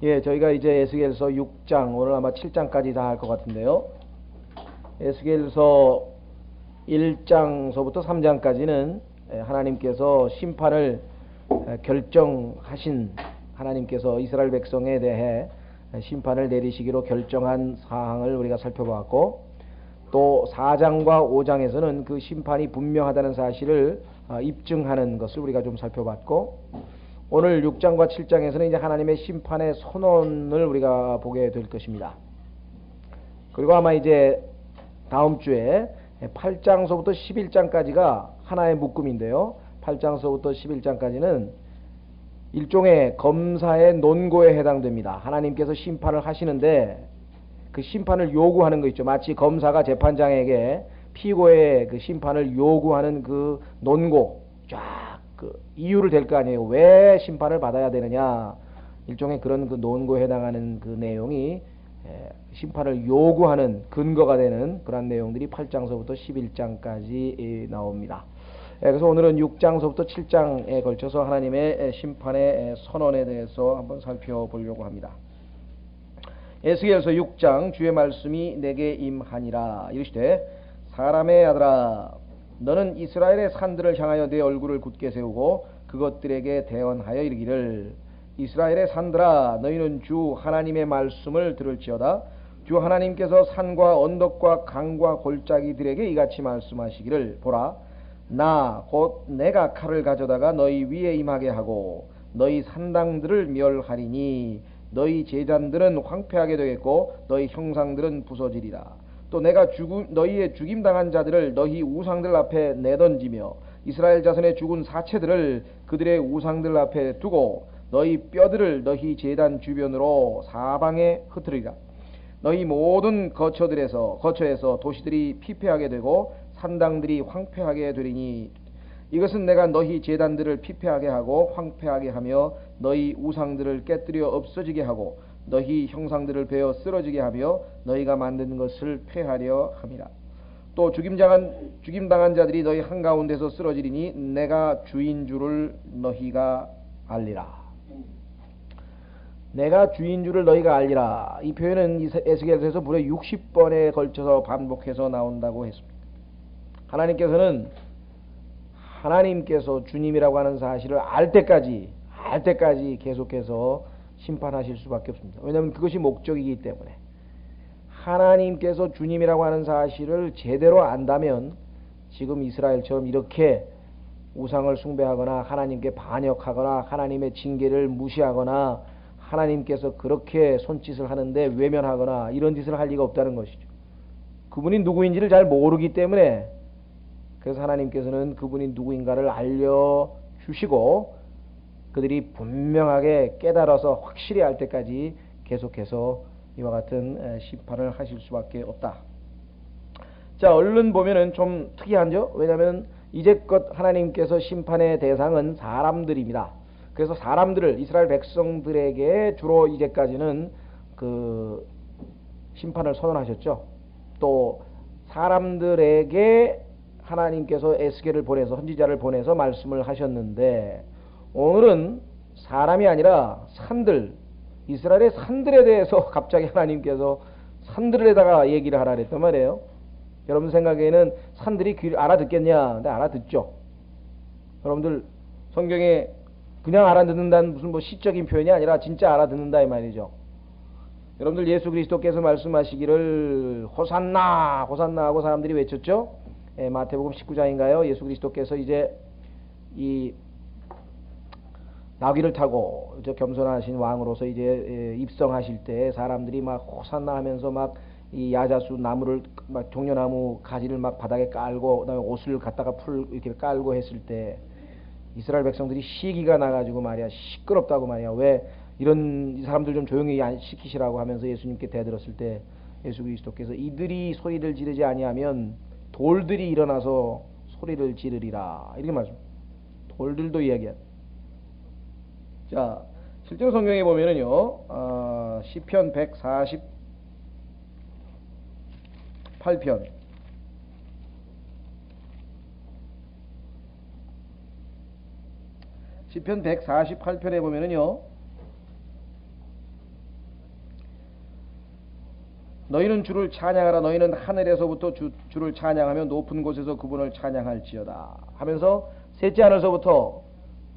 예, 저희가 이제 에스겔서 6장, 오늘 아마 7장까지 다 할 것 같은데요. 에스겔서 1장서부터 3장까지는 하나님께서 심판을 결정하신, 하나님께서 이스라엘 백성에 대해 심판을 내리시기로 결정한 사항을 우리가 살펴보았고, 또 4장과 5장에서는 그 심판이 분명하다는 사실을 입증하는 것을 우리가 좀 살펴봤고, 오늘 6장과 7장에서는 이제 하나님의 심판의 선언을 우리가 보게 될 것입니다. 그리고 아마 이제 다음 주에 8장서부터 11장까지가 하나의 묶음인데요. 8장서부터 11장까지는 일종의 검사의 논고에 해당됩니다. 하나님께서 심판을 하시는데 그 심판을 요구하는 거 있죠. 마치 검사가 재판장에게 피고의 그 심판을 요구하는 그 논고, 쫙 그 이유를 댈 거 아니에요. 왜 심판을 받아야 되느냐. 일종의 그런 그 논고에 해당하는 그 내용이 심판을 요구하는 근거가 되는 그런 내용들이 8장서부터 11장까지 나옵니다. 그래서 오늘은 6장서부터 7장에 걸쳐서 하나님의 심판의 선언에 대해서 한번 살펴보려고 합니다. 에스겔서 6장, 주의 말씀이 내게 임하니라. 이르시되 사람의 아들아, 너는 이스라엘의 산들을 향하여 내 얼굴을 굳게 세우고 그것들에게 대언하여 이르기를, 이스라엘의 산들아, 너희는 주 하나님의 말씀을 들을지어다. 주 하나님께서 산과 언덕과 강과 골짜기들에게 이같이 말씀하시기를, 보라, 나 곧 내가 칼을 가져다가 너희 위에 임하게 하고 너희 산당들을 멸하리니 너희 제단들은 황폐하게 되겠고 너희 형상들은 부서지리라. 또 내가 너희의 죽임당한 자들을 너희 우상들 앞에 내던지며 이스라엘 자손의 죽은 사체들을 그들의 우상들 앞에 두고 너희 뼈들을 너희 제단 주변으로 사방에 흩으리라. 너희 모든 거처에서 도시들이 피폐하게 되고 산당들이 황폐하게 되리니, 이것은 내가 너희 제단들을 피폐하게 하고 황폐하게 하며 너희 우상들을 깨뜨려 없어지게 하고 너희 형상들을 베어 쓰러지게 하며 너희가 만든 것을 폐하려 함이라. 또 죽임당한 자들이 너희 한가운데서 쓰러지리니 내가 주인 줄을 너희가 알리라. 내가 주인 줄을 너희가 알리라. 이 표현은 에스겔서에서 무려 60번에 걸쳐서 반복해서 나온다고 했습니다. 하나님께서 주님이라고 하는 사실을 알 때까지 계속해서 심판하실 수밖에 없습니다. 왜냐하면 그것이 목적이기 때문에. 하나님께서 주님이라고 하는 사실을 제대로 안다면 지금 이스라엘처럼 이렇게 우상을 숭배하거나 하나님께 반역하거나 하나님의 징계를 무시하거나 하나님께서 그렇게 손짓을 하는데 외면하거나 이런 짓을 할 리가 없다는 것이죠. 그분이 누구인지를 잘 모르기 때문에, 그래서 하나님께서는 그분이 누구인가를 알려주시고 그들이 분명하게 깨달아서 확실히 알 때까지 계속해서 이와 같은 심판을 하실 수밖에 없다. 자, 얼른 보면은 좀 특이하죠? 왜냐하면 이제껏 하나님께서 심판의 대상은 사람들입니다. 그래서 사람들을, 이스라엘 백성들에게 주로 이제까지는 그 심판을 선언하셨죠. 또 사람들에게 하나님께서 에스겔을 보내서, 선지자를 보내서 말씀을 하셨는데, 오늘은 사람이 아니라 산들, 이스라엘의 산들에 대해서 갑자기 하나님께서 산들에다가 얘기를 하라 그랬단 말이에요. 여러분 생각에는 산들이 귀를 알아듣겠냐? 근데 알아듣죠. 여러분들 성경에 그냥 알아듣는다는 무슨 뭐 시적인 표현이 아니라 진짜 알아듣는다 이 말이죠. 여러분들 예수 그리스도께서 말씀하시기를 호산나 호산나 하고 사람들이 외쳤죠. 마태복음 19장인가요? 예수 그리스도께서 이제 이 나귀를 타고 저 겸손하신 왕으로서 이제 입성하실 때 사람들이 막 호산나 하면서 막 이 야자수 나무를 막 종려나무 가지를 막 바닥에 깔고 그다음에 옷을 갖다가 이렇게 깔고 했을 때 이스라엘 백성들이 시기가 나가지고 말이야, 시끄럽다고 말이야, 왜 이런 사람들 좀 조용히 시키시라고 하면서 예수님께 대들었을 때 예수 그리스도께서 이들이 소리를 지르지 아니하면 돌들이 일어나서 소리를 지르리라 이렇게 말씀합니다. 돌들도 이야기한. 자, 실제로 성경에 보면은요, 시편 148편 시편 148편에 보면은요, 너희는 주를 찬양하라. 너희는 하늘에서부터 주를 찬양하며 높은 곳에서 그분을 찬양할지어다 하면서 셋째 하늘서부터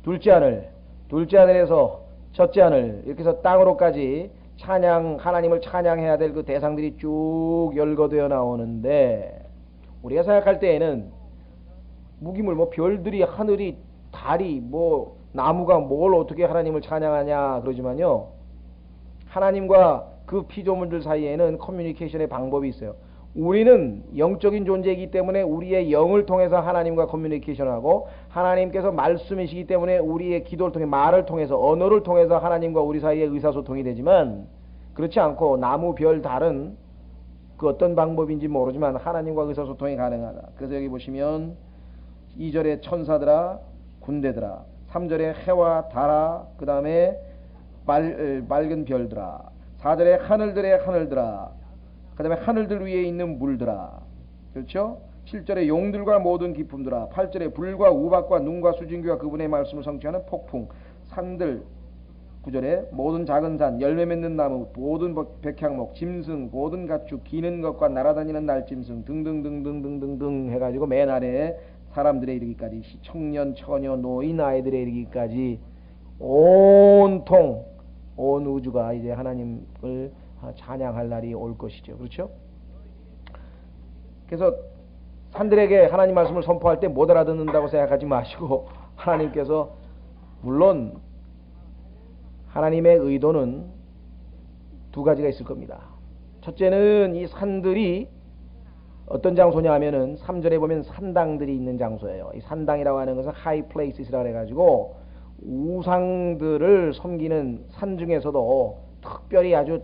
둘째 하늘, 둘째 하늘에서 첫째 하늘, 이렇게 해서 땅으로까지 찬양, 하나님을 찬양해야 될 그 대상들이 쭉 열거되어 나오는데, 우리가 생각할 때에는 무기물, 뭐 별들이, 하늘이, 달이, 뭐 나무가 뭘 어떻게 하나님을 찬양하냐 그러지만요, 하나님과 그 피조물들 사이에는 커뮤니케이션의 방법이 있어요. 우리는 영적인 존재이기 때문에 우리의 영을 통해서 하나님과 커뮤니케이션하고, 하나님께서 말씀이시기 때문에 우리의 기도를 통해, 말을 통해서, 언어를 통해서 하나님과 우리 사이에 의사소통이 되지만, 그렇지 않고 나무, 별, 달은 그 어떤 방법인지 모르지만 하나님과 의사소통이 가능하다. 그래서 여기 보시면 2절에 천사들아 군대들아, 3절에 해와 달아, 그 다음에 맑은 별들아, 4절에 하늘들의 하늘들아, 그 다음에 하늘들 위에 있는 물들아, 그렇죠? 7절에 용들과 모든 기품들아, 8절에 불과 우박과 눈과 수증기와 그분의 말씀을 성취하는 폭풍, 산들, 9절에 모든 작은 산, 열매 맺는 나무, 모든 백향목, 짐승, 모든 가축, 기는 것과 날아다니는 날짐승 등등등등등등등 해가지고 맨 아래에 사람들에 이르기까지, 청년, 처녀, 노인, 아이들에 이르기까지 온통 온 우주가 이제 하나님을 찬양할 날이 올 것이죠. 그렇죠? 그래서 산들에게 하나님 말씀을 선포할 때 못 알아듣는다고 생각하지 마시고, 하나님께서, 물론 하나님의 의도는 두 가지가 있을 겁니다. 첫째는 이 산들이 어떤 장소냐 하면은 3절에 보면 산당들이 있는 장소예요. 이 산당이라고 하는 것은 high places라고 해가지고 우상들을 섬기는 산 중에서도 특별히 아주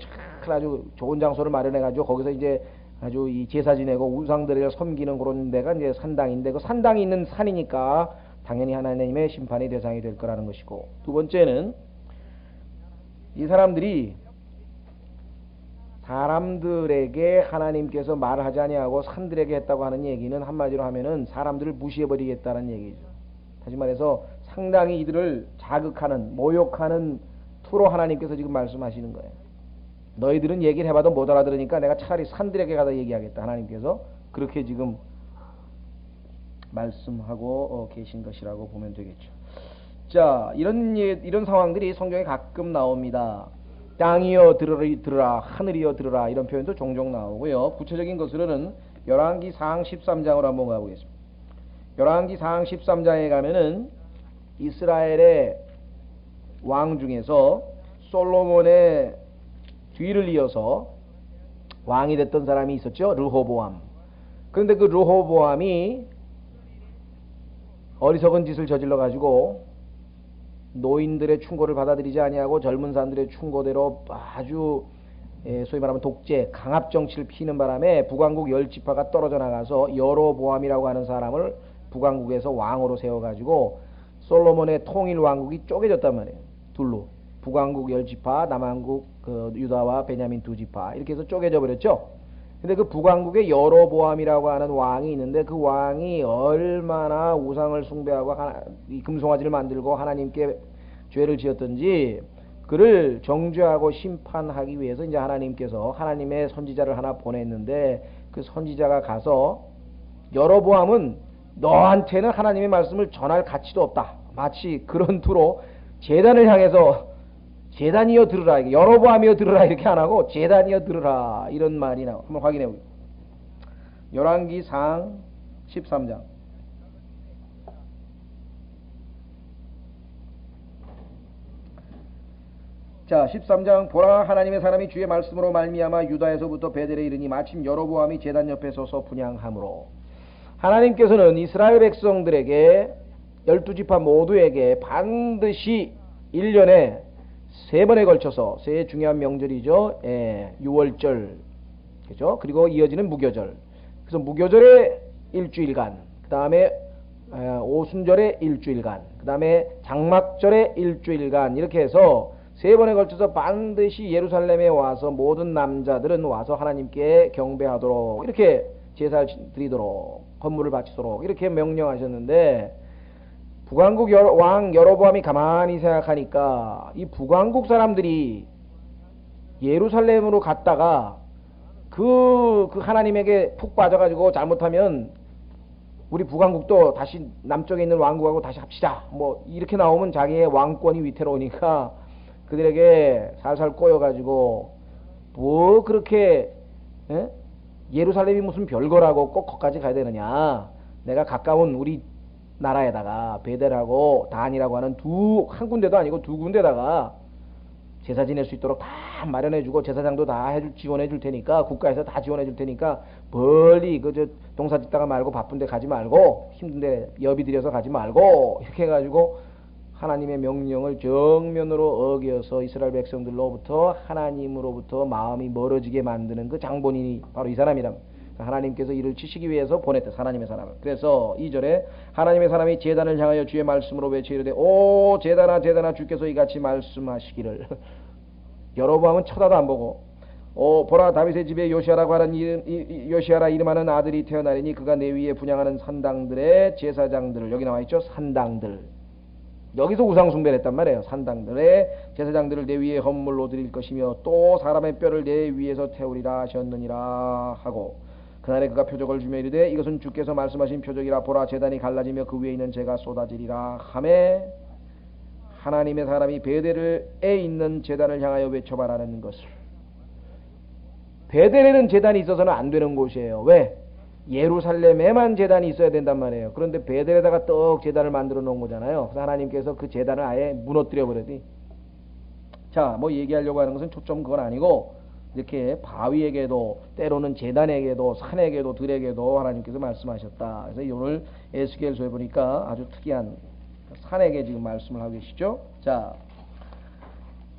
좋은 장소를 마련해가지고 거기서 이제 아주 이 제사 지내고 우상들을 섬기는 그런 데가 이제 산당인데, 그 산당이 있는 산이니까 당연히 하나님의 심판의 대상이 될 거라는 것이고, 두 번째는 이 사람들이 사람들에게 하나님께서 말하지 아니하고 산들에게 했다고 하는 얘기는 한마디로 하면은 사람들을 무시해버리겠다는 얘기죠. 다시 말해서 상당히 이들을 자극하는, 모욕하는 투로 하나님께서 지금 말씀하시는 거예요. 너희들은 얘기를 해봐도 못 알아들으니까 내가 차라리 산들에게 가다 얘기하겠다. 하나님께서 그렇게 지금 말씀하고 계신 것이라고 보면 되겠죠. 자, 이런 상황들이 성경에 가끔 나옵니다. 땅이여 들으라, 하늘이여 들으라, 이런 표현도 종종 나오고요. 구체적인 것으로는 열왕기상 13장으로 한번 가보겠습니다. 열왕기상 13장에 가면은 이스라엘의 왕 중에서 솔로몬의 뒤를 이어서 왕이 됐던 사람이 있었죠. 르호보암. 그런데 그 르호보암이 어리석은 짓을 저질러 가지고 노인들의 충고를 받아들이지 아니하고 젊은 사람들의 충고대로 아주 소위 말하면 독재, 강압 정치를 피는 바람에 북왕국 10지파가 떨어져 나가서 여로보암이라고 하는 사람을 북왕국에서 왕으로 세워가지고 솔로몬의 통일 왕국이 쪼개졌단 말이에요. 둘로. 북왕국 10지파, 남왕국 유다와 베냐민 2지파, 이렇게 해서 쪼개져 버렸죠. 근데 그 북왕국에 여로보암이라고 하는 왕이 있는데, 그 왕이 얼마나 우상을 숭배하고 이 금송아지를 만들고 하나님께 죄를 지었던지 그를 정죄하고 심판하기 위해서 이제 하나님께서 하나님의 선지자를 하나 보냈는데, 그 선지자가 가서 여로보암은 너한테는 하나님의 말씀을 전할 가치도 없다, 마치 그런 투로 제단을 향해서 제단이여 들으라, 여로보암이여 들으라 이렇게 안 하고 제단이여 들으라, 이런 말이 나와. 한번 확인해 보세요. 열왕기상 13장. 자, 13장. 보라, 하나님의 사람이 주의 말씀으로 말미암아 유다에서부터 베델에 이르니 마침 여로보암이 제단 옆에 서서 분향함으로. 하나님께서는 이스라엘 백성들에게 12지파 모두에게 반드시 1년에 3번에 걸쳐서, 세 중요한 명절이죠. 유월절, 그죠? 그리고 이어지는 무교절. 그래서 무교절에 일주일간, 그 다음에 오순절에 일주일간, 그 다음에 장막절에 일주일간, 이렇게 해서 3번에 걸쳐서 반드시 예루살렘에 와서 모든 남자들은 와서 하나님께 경배하도록, 이렇게 제사를 드리도록, 헌물을 바치도록 이렇게 명령하셨는데, 북왕국 왕 여로보암이 가만히 생각하니까 이 북왕국 사람들이 예루살렘으로 갔다가 그 하나님에게 푹 빠져가지고 잘못하면 우리 북왕국도 다시 남쪽에 있는 왕국하고 다시 합시다. 뭐 이렇게 나오면 자기의 왕권이 위태로우니까 그들에게 살살 꼬여가지고 뭐 그렇게 예루살렘이 무슨 별거라고 꼭 거기까지 가야 되느냐. 내가 가까운 우리 나라에다가 베델하고 단이라고 하는 한 군데도 아니고 두 군데다가 제사 지낼 수 있도록 다 마련해주고 제사장도 다 지원해줄 테니까 국가에서 다 지원해줄 테니까 멀리 저 농사 짓다가 말고 바쁜데 가지 말고 힘든데 여비 들여서 가지 말고 이렇게 해가지고 하나님의 명령을 정면으로 어겨서 이스라엘 백성들로부터 하나님으로부터 마음이 멀어지게 만드는 그 장본인이 바로 이 사람이랍니다. 하나님께서 이를 치시기 위해서 보냈대, 하나님의 사람을. 그래서 2절에 하나님의 사람이 제단을 향하여 주의 말씀으로 외치이르되 오 제단아 제단아 주께서 이같이 말씀하시기를 여로보암은 쳐다도 안 보고 보라 다윗의 집에 요시아라고 하는 요시아라 이름하는 아들이 태어나리니 그가 내 위에 분향하는 산당들의 제사장들을, 여기 나와있죠, 산당들, 여기서 우상숭배를 했단 말이에요. 산당들의 제사장들을 내 위에 헌물로 드릴 것이며 또 사람의 뼈를 내 위에서 태우리라 하셨느니라 하고 그날에 그가 표적을 주며 이르되 이것은 주께서 말씀하신 표적이라 보라 제단이 갈라지며 그 위에 있는 재가 쏟아지리라 하매 하나님의 사람이 베델에 있는 제단을 향하여 외쳐바라는 것을. 베델에는 제단이 있어서는 안 되는 곳이에요. 왜? 예루살렘에만 제단이 있어야 된단 말이에요. 그런데 베델에다가 떡 제단을 만들어 놓은 거잖아요. 그래서 하나님께서 그 제단을 아예 무너뜨려 버렸더니, 자, 뭐 얘기하려고 하는 것은 초점 그건 아니고 이렇게 바위에게도 때로는 제단에게도 산에게도 들에게도 하나님께서 말씀하셨다. 그래서 오늘 에스겔서에 보니까 아주 특이한 산에게 지금 말씀을 하고 계시죠. 자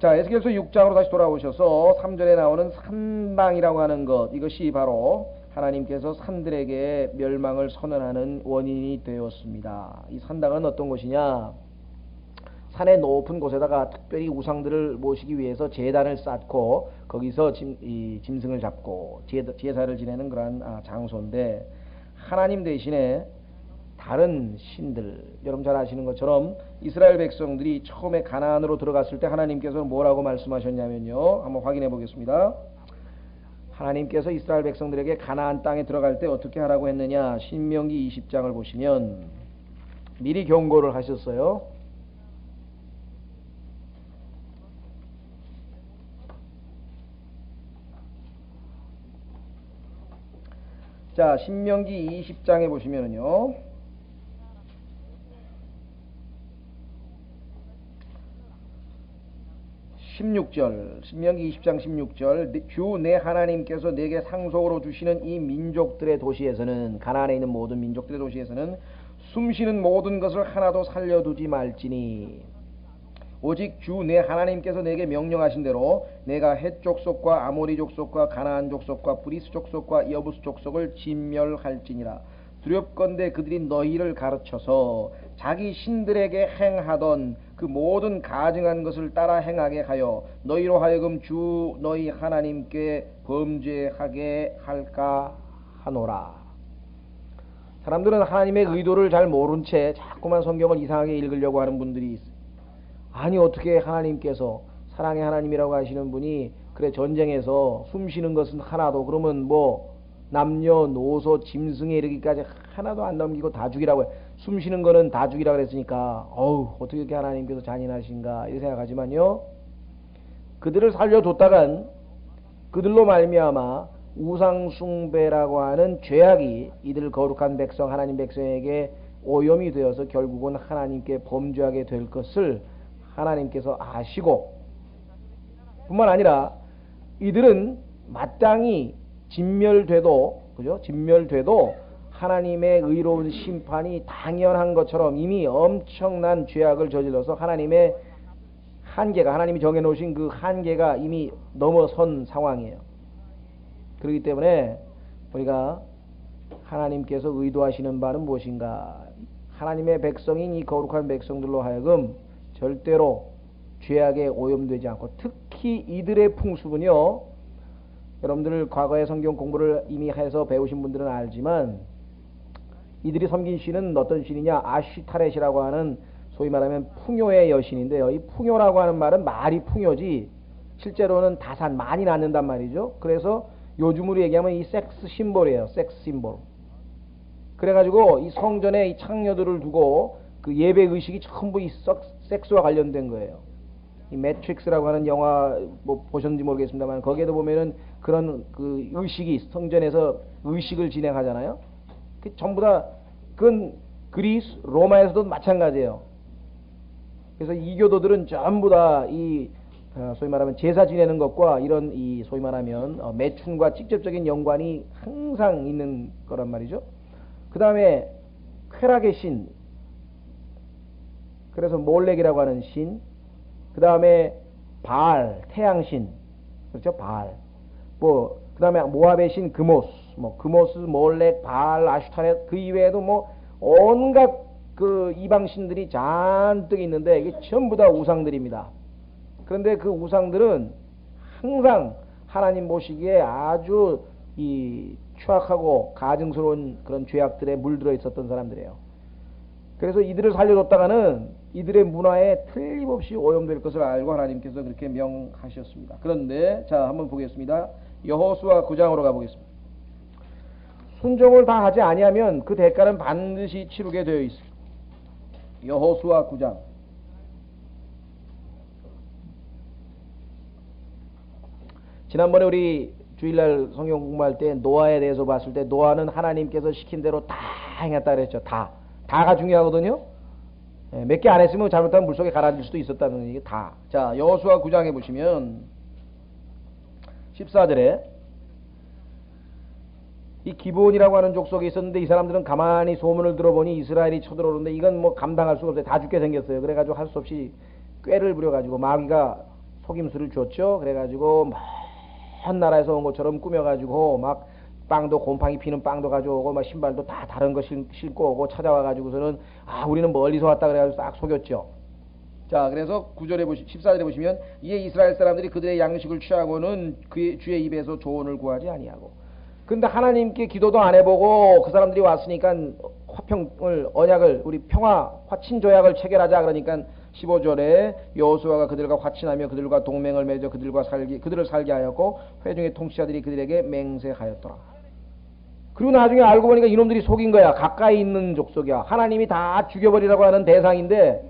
에스겔서 6장으로 다시 돌아오셔서 3절에 나오는 산당이라고 하는 것, 이것이 바로 하나님께서 산들에게 멸망을 선언하는 원인이 되었습니다. 이 산당은 어떤 곳이냐? 산의 높은 곳에다가 특별히 우상들을 모시기 위해서 제단을 쌓고 거기서 짐승을 잡고 제사를 지내는 그러한 장소인데, 하나님 대신에 다른 신들, 여러분 잘 아시는 것처럼 이스라엘 백성들이 처음에 가나안으로 들어갔을 때 하나님께서는 뭐라고 말씀하셨냐면요, 한번 확인해 보겠습니다. 하나님께서 이스라엘 백성들에게 가나안 땅에 들어갈 때 어떻게 하라고 했느냐, 신명기 20장을 보시면 미리 경고를 하셨어요. 자, 신명기 20장에 보시면은요, 신명기 20장 16절, 주 내 하나님께서 내게 상속으로 주시는 이 민족들의 도시에서는, 가나안에 있는 모든 민족들의 도시에서는 숨쉬는 모든 것을 하나도 살려두지 말지니 오직 주 내 하나님께서 내게 명령하신 대로 내가 헷 족속과 아모리 족속과 가나안 족속과 브리스 족속과 여부스 족속을 진멸할지니라. 두렵건대 그들이 너희를 가르쳐서 자기 신들에게 행하던 그 모든 가증한 것을 따라 행하게 하여 너희로 하여금 주 너희 하나님께 범죄하게 할까 하노라. 사람들은 하나님의 의도를 잘 모른 채 자꾸만 성경을 이상하게 읽으려고 하는 분들이 있어요. 아니 어떻게 하나님께서, 사랑의 하나님이라고 하시는 분이 그래 전쟁에서 숨쉬는 것은 하나도, 그러면 뭐 남녀노소 짐승에 이르기까지 하나도 안 남기고 다 죽이라고 해. 숨쉬는 거는 다 죽이라고 그랬으니까 어우 어떻게 이렇게 하나님께서 잔인하신가 이렇게 생각하지만요, 그들을 살려뒀다간 그들로 말미암아 우상숭배라고 하는 죄악이 이들 거룩한 백성, 하나님 백성에게 오염이 되어서 결국은 하나님께 범죄하게 될 것을 하나님께서 아시고, 뿐만 아니라 이들은 마땅히 진멸돼도, 그죠? 진멸돼도 하나님의 의로운 심판이 당연한 것처럼 이미 엄청난 죄악을 저질러서 하나님의 한계가, 하나님이 정해놓으신 그 한계가 이미 넘어선 상황이에요. 그렇기 때문에 우리가 하나님께서 의도하시는 바는 무엇인가? 하나님의 백성인 이 거룩한 백성들로 하여금 절대로 죄악에 오염되지 않고, 특히 이들의 풍습은요, 여러분들 과거에 성경 공부를 이미 해서 배우신 분들은 알지만 이들이 섬긴 신은 어떤 신이냐, 아쉬타렛이라고 하는 소위 말하면 풍요의 여신인데요, 이 풍요라고 하는 말은 말이 풍요지 실제로는 다산, 많이 낳는단 말이죠. 그래서 요즘으로 얘기하면 이 섹스 심볼이에요. 섹스 심볼. 그래가지고 이 성전에 이 창녀들을 두고 그 예배 의식이 전부 이 섹스와 관련된 거예요. 이 매트릭스라고 하는 영화 뭐 보셨는지 모르겠습니다만 거기에도 보면은 그런 그 의식이 성전에서 의식을 진행하잖아요. 그 전부 다 그건 그리스 로마에서도 마찬가지예요. 그래서 이교도들은 전부 다 이 소위 말하면 제사 지내는 것과 이런 이 소위 말하면 매춘과 직접적인 연관이 항상 있는 거란 말이죠. 그 다음에 쾌락의 신, 그래서 몰렉이라고 하는 신, 그 다음에 바알, 태양신, 그렇죠? 바알. 뭐, 그 다음에 모압의 신 그모스, 뭐, 그모스, 몰렉, 바알, 아슈타렛, 그 이외에도 뭐, 온갖 그 이방신들이 잔뜩 있는데, 이게 전부 다 우상들입니다. 그런데 그 우상들은 항상 하나님 보시기에 아주 이 추악하고 가증스러운 그런 죄악들에 물들어 있었던 사람들이에요. 그래서 이들을 살려줬다가는 이들의 문화에 틀림없이 오염될 것을 알고 하나님께서 그렇게 명하셨습니다. 그런데 자 한번 보겠습니다. 여호수아 9장으로 가보겠습니다. 순종을 다 하지 아니하면 그 대가는 반드시 치르게 되어 있습니다. 여호수아 9장. 지난번에 우리 주일날 성경 공부할 때 노아에 대해서 봤을 때 노아는 하나님께서 시킨 대로 다 행했다 그랬죠. 다가 중요하거든요. 몇 개 안 했으면 잘못하면 물속에 가라앉을 수도 있었다는 얘기 다. 자, 여호수아 9장에 보시면 14절에 이 기브온이라고 하는 족속이 있었는데 이 사람들은 가만히 소문을 들어보니 이스라엘이 쳐들어오는데 이건 뭐 감당할 수가 없어요. 다 죽게 생겼어요. 그래가지고 할 수 없이 꾀를 부려가지고 마귀가 속임수를 줬죠. 그래가지고 먼 나라에서 온 것처럼 꾸며가지고 막 빵도 곰팡이 피는 빵도 가져오고 막 신발도 다 다른 거 신고 오고 찾아와가지고서는 우리는 멀리서 왔다 그래가지고 싹 속였죠. 자, 그래서 9절에 14절에 보시면 이에 이스라엘 사람들이 그들의 양식을 취하고는 그의 주의 입에서 조언을 구하지 아니하고. 근데 하나님께 기도도 안 해보고 그 사람들이 왔으니까 화평을 언약을 우리 평화 화친 조약을 체결하자 그러니까 15절에 여호수아가 그들과 화친하며 그들과 동맹을 맺어 그들을 살게 하였고 회중의 통치자들이 그들에게 맹세하였더라. 그리고 나중에 알고 보니까 이놈들이 속인 거야. 가까이 있는 족속이야. 하나님이 다 죽여버리라고 하는 대상인데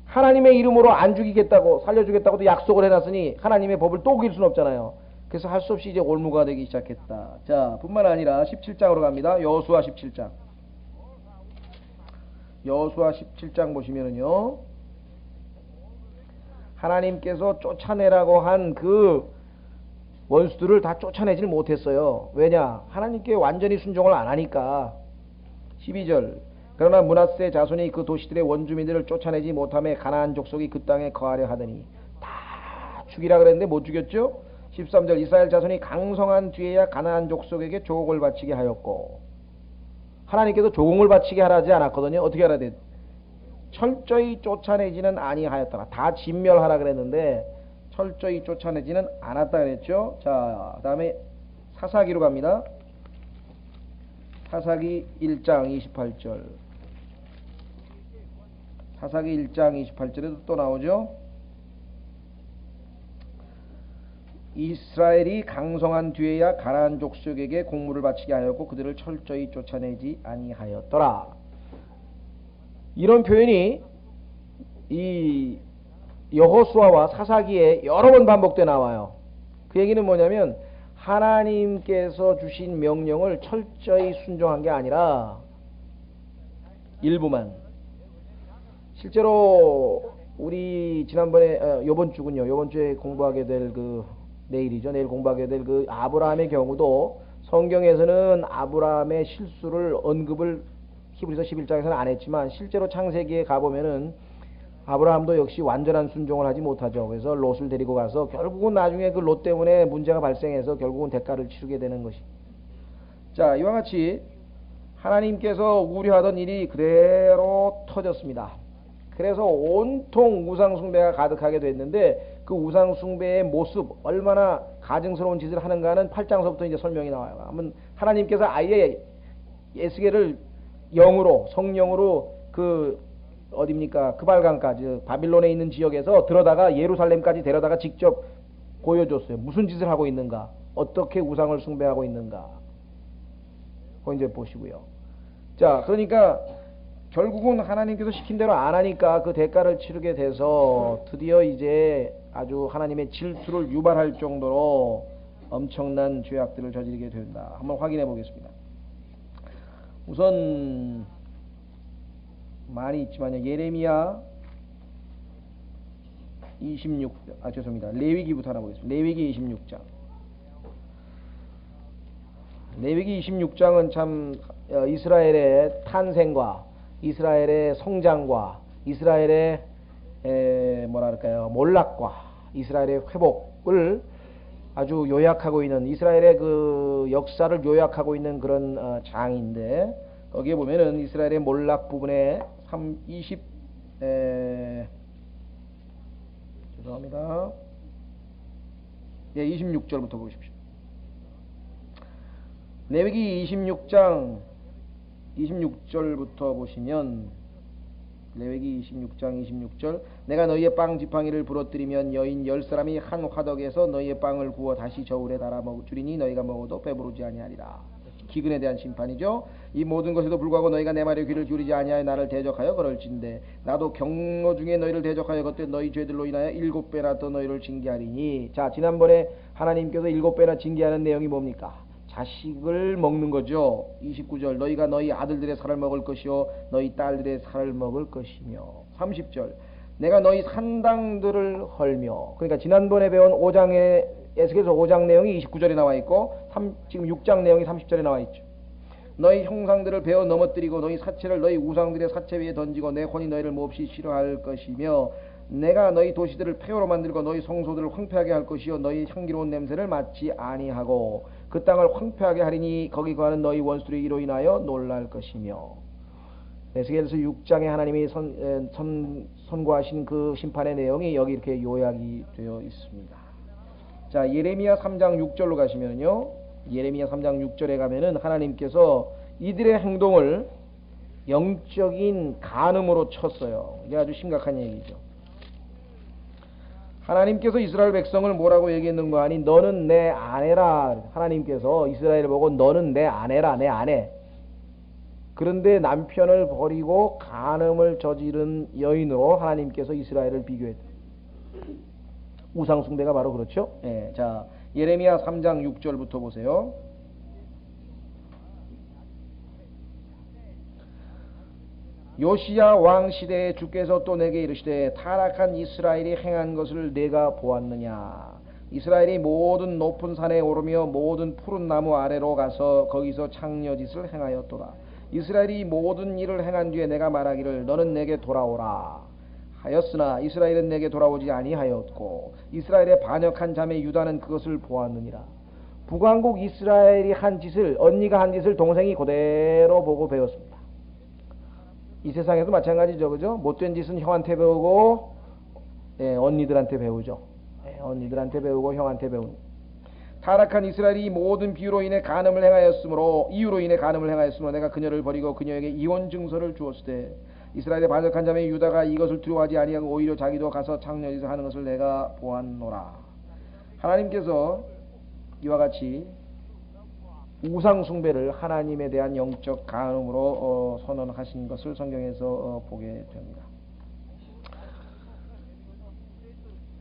하나님의 이름으로 안 죽이겠다고 살려주겠다고도 약속을 해놨으니 하나님의 법을 또 어길 수는 없잖아요. 그래서 할 수 없이 이제 올무가 되기 시작했다. 자, 뿐만 아니라 17장으로 갑니다. 여호수아 17장. 여호수아 17장 보시면은요. 하나님께서 쫓아내라고 한 그 원수들을 다 쫓아내질 못했어요. 왜냐? 하나님께 완전히 순종을 안 하니까. 12절. 그러나 므낫세 자손이 그 도시들의 원주민들을 쫓아내지 못하며 가나안 족속이 그 땅에 거하려 하더니 다 죽이라 그랬는데 못 죽였죠? 13절. 이스라엘 자손이 강성한 뒤에야 가나안 족속에게 조공을 바치게 하였고. 하나님께서 조공을 바치게 하라지 않았거든요. 어떻게 하라 돼? 철저히 쫓아내지는 아니하였더라. 다 진멸하라 그랬는데 철저히 쫓아내지는 않았다 그랬죠. 자, 그 다음에 사사기로 갑니다. 사사기 1장 28절. 사사기 1장 28절에도 또 나오죠. 이스라엘이 강성한 뒤에야 가나안 족속에게 공물을 바치게 하였고 그들을 철저히 쫓아내지 아니하였더라. 이런 표현이 이 여호수아와 사사기에 여러 번 반복돼 나와요. 그 얘기는 뭐냐면 하나님께서 주신 명령을 철저히 순종한 게 아니라 일부만. 실제로 우리 지난번에 요번 주에 공부하게 될 내일이죠. 내일 공부하게 될 그 아브라함의 경우도 성경에서는 아브라함의 실수를 언급을 히브리서 11장에서는 안 했지만 실제로 창세기에 가보면은 아브라함도 역시 완전한 순종을 하지 못하죠. 그래서 롯을 데리고 가서 결국은 나중에 그 롯 때문에 문제가 발생해서 결국은 대가를 치르게 되는 것이. 자, 이와 같이 하나님께서 우려하던 일이 그대로 터졌습니다. 그래서 온통 우상숭배가 가득하게 됐는데 그 우상숭배의 모습 얼마나 가증스러운 짓을 하는가는 8장서부터 이제 설명이 나와요. 하나님께서 아예 에스겔을 영으로 성령으로 어딥니까? 그발강까지 바빌론에 있는 지역에서 들어다가 예루살렘까지 데려다가 직접 보여줬어요. 무슨 짓을 하고 있는가? 어떻게 우상을 숭배하고 있는가? 그거 이제 보시고요. 자, 그러니까 결국은 하나님께서 시킨 대로 안 하니까 그 대가를 치르게 돼서 드디어 이제 아주 하나님의 질투를 유발할 정도로 엄청난 죄악들을 저지르게 된다. 한번 확인해 보겠습니다. 우선 많이 있지만요. 예레미야 26, 죄송합니다. 레위기부터 하나 보겠습니다. 레위기 26장. 레위기 26장은 참 이스라엘의 탄생과 이스라엘의 성장과 이스라엘의 뭐랄까요, 몰락과 이스라엘의 회복을 아주 요약하고 있는, 이스라엘의 그 역사를 요약하고 있는 그런 장인데, 거기에 보면은 이스라엘의 몰락 부분에 죄송합니다. 예, 26절부터 보십시오. 레위기 26장 26절부터 보시면, 레위기 26장 26절, 내가 너희의 빵 지팡이를 부러뜨리면 여인 10사람이 한 화덕에서 너희의 빵을 구워 다시 저울에 달아 주리니 너희가 먹어도 배부르지 아니하리라. 기근에 대한 심판이죠. 이 모든 것에도 불구하고 너희가 내 말에 귀를 기울이지 아니하여 나를 대적하여 그럴진대 나도 경로 중에 너희를 대적하여 그때 너희 죄들로 인하여 7배나 더 너희를 징계하리니. 자, 지난번에 하나님께서 7배나 징계하는 내용이 뭡니까? 자식을 먹는 거죠. 29절, 너희가 너희 아들들의 살을 먹을 것이요 너희 딸들의 살을 먹을 것이며. 30절, 내가 너희 산당들을 헐며. 그러니까 지난번에 배운 5장의 에스겔서 5장 내용이 29절에 나와 있고 지금 6장 내용이 30절에 나와 있죠. 너희 형상들을 베어 넘어뜨리고 너희 사체를 너희 우상들의 사체 위에 던지고 내 혼이 너희를 몹시 싫어할 것이며, 내가 너희 도시들을 폐허로 만들고 너희 성소들을 황폐하게 할 것이요 너희 향기로운 냄새를 맡지 아니하고 그 땅을 황폐하게 하리니 거기 거하는 너희 원수들이 이로 인하여 놀랄 것이며. 에스겔서 6장에 하나님이 선고하신 그 심판의 내용이 여기 이렇게 요약이 되어 있습니다. 자, 예레미야 3장 6절로 가시면요, 예레미야 3장 6절에 가면은 하나님께서 이들의 행동을 영적인 간음으로 쳤어요. 이게 아주 심각한 얘기죠. 하나님께서 이스라엘 백성을 뭐라고 얘기했는가 하니, 너는 내 아내라. 하나님께서 이스라엘을 보고 너는 내 아내라, 내 아내. 그런데 남편을 버리고 간음을 저지른 여인으로 하나님께서 이스라엘을 비교했다. 우상숭배가 바로 그렇죠. 예, 자, 예레미야 3장 6절부터 보세요. 요시야 왕 시대에 주께서 또 내게 이르시되 타락한 이스라엘이 행한 것을 내가 보았느냐. 이스라엘이 모든 높은 산에 오르며 모든 푸른 나무 아래로 가서 거기서 창녀짓을 행하였도다. 이스라엘이 모든 일을 행한 뒤에 내가 말하기를 너는 내게 돌아오라 하였으나 이스라엘은 내게 돌아오지 아니하였고 이스라엘의 반역한 자매 유다는 그것을 보았느니라. 북왕국 이스라엘이 한 짓을, 언니가 한 짓을 동생이 그대로 보고 배웠습니다. 이 세상에도 마찬가지죠, 그죠? 못된 짓은 형한테 배우고, 언니들한테 배우죠. 언니들한테 배우고 형한테 배우는. 타락한 이스라엘이 모든 이유로 인해 간음을 행하였으므로 내가 그녀를 버리고 그녀에게 이혼 증서를 주었을 때 이스라엘의 반역한 자매 유다가 이것을 두려워하지 아니하고 오히려 자기도 가서 창녀짓을 하는 것을 내가 보았노라. 하나님께서 이와 같이 우상 숭배를 하나님에 대한 영적 간음으로 선언하신 것을 성경에서 보게 됩니다.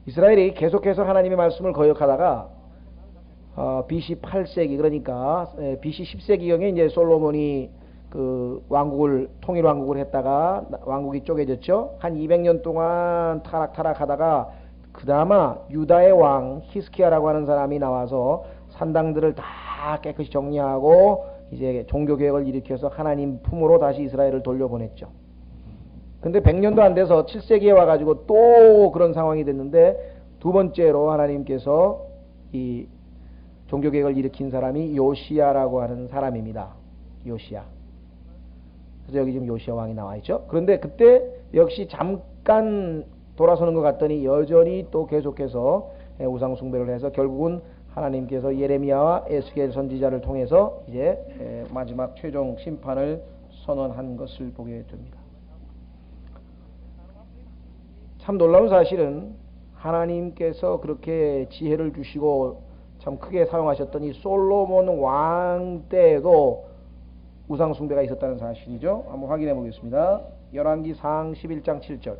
이스라엘이 계속해서 하나님의 말씀을 거역하다가 BC 8세기, 그러니까 BC 10세기경에 이제 솔로몬이 그 왕국을, 통일 왕국을 했다가 왕국이 쪼개졌죠. 한 200년 동안 타락하다가 그나마 유다의 왕 히스키야라고 하는 사람이 나와서 산당들을 다 깨끗이 정리하고 이제 종교개혁을 일으켜서 하나님 품으로 다시 이스라엘을 돌려보냈죠. 근데 100년도 안 돼서 7세기에 와가지고 또 그런 상황이 됐는데, 두 번째로 하나님께서 이 종교개혁을 일으킨 사람이 요시야라고 하는 사람입니다. 요시야. 그래서 여기 지금 요시야 왕이 나와 있죠. 그런데 그때 역시 잠깐 돌아서는 것 같더니 여전히 또 계속해서 우상 숭배를 해서 결국은 하나님께서 예레미야와 에스겔 선지자를 통해서 이제 마지막 최종 심판을 선언한 것을 보게 됩니다. 참 놀라운 사실은 하나님께서 그렇게 지혜를 주시고 참 참 크게 사용하셨던 이 솔로몬 왕 때에도 우상 숭배가 있었다는 사실이죠. 한번 확인해 보겠습니다. 열왕기상 11장 7절.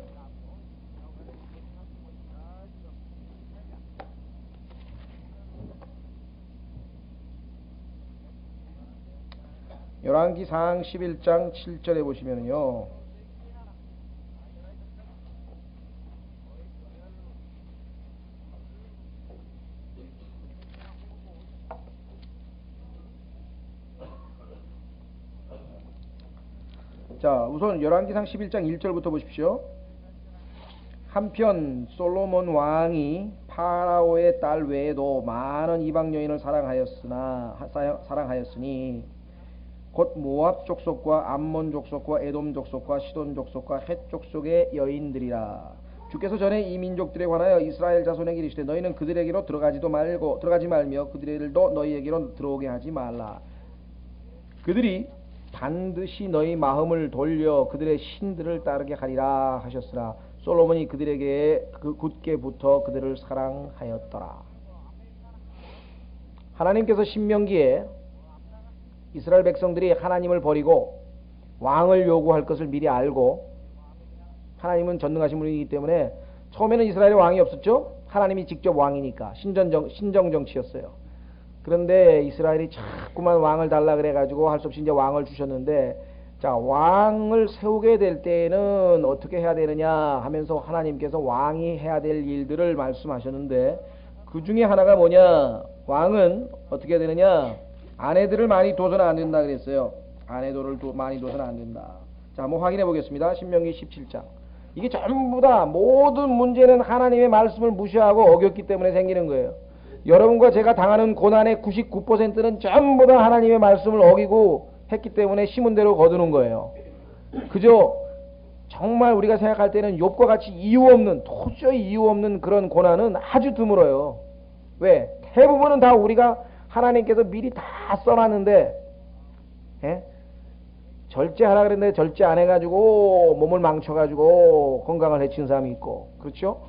열왕기상 11장 7절에 보시면요. 자, 우선 열왕기상 11장 1절부터 보십시오. 한편 솔로몬 왕이 파라오의 딸 외에도 많은 이방 여인을 사랑하였으니 곧 모압 족속과 암몬 족속과 에돔 족속과 시돈 족속과 헷 족속의 여인들이라. 주께서 전에 이 민족들에 관하여 이스라엘 자손에게 이르시되 너희는 그들에게로 들어가지 말며 그들도 너희에게로 들어오게 하지 말라. 그들이 반드시 너희 마음을 돌려 그들의 신들을 따르게 하리라 하셨으나 솔로몬이 그들에게 굳게 붙어 그들을 사랑하였더라. 하나님께서 신명기에 이스라엘 백성들이 하나님을 버리고 왕을 요구할 것을 미리 알고, 하나님은 전능하신 분이기 때문에 처음에는 이스라엘에 왕이 없었죠. 하나님이 직접 왕이니까 신정정치였어요. 그런데 이스라엘이 자꾸만 왕을 달라 그래가지고 할 수 없이 이제 왕을 주셨는데, 자, 왕을 세우게 될 때에는 어떻게 해야 되느냐 하면서 하나님께서 왕이 해야 될 일들을 말씀하셨는데, 그 중에 하나가 뭐냐, 왕은 어떻게 해야 되느냐, 아내들을 많이 둬서는 안 된다 그랬어요. 아내들을 많이 둬서는 안 된다. 자, 한번 확인해 보겠습니다. 신명기 17장. 이게 전부 다 모든 문제는 하나님의 말씀을 무시하고 어겼기 때문에 생기는 거예요. 여러분과 제가 당하는 고난의 99%는 전부 다 하나님의 말씀을 어기고 했기 때문에 심은 대로 거두는 거예요. 그저 정말 우리가 생각할 때는 욥과 같이 도저히 이유 없는 그런 고난은 아주 드물어요. 왜? 대부분은 다 우리가 하나님께서 미리 다 써놨는데, 절제하라 그랬는데 절제 안 해가지고 몸을 망쳐가지고 건강을 해친 사람이 있고, 그렇죠?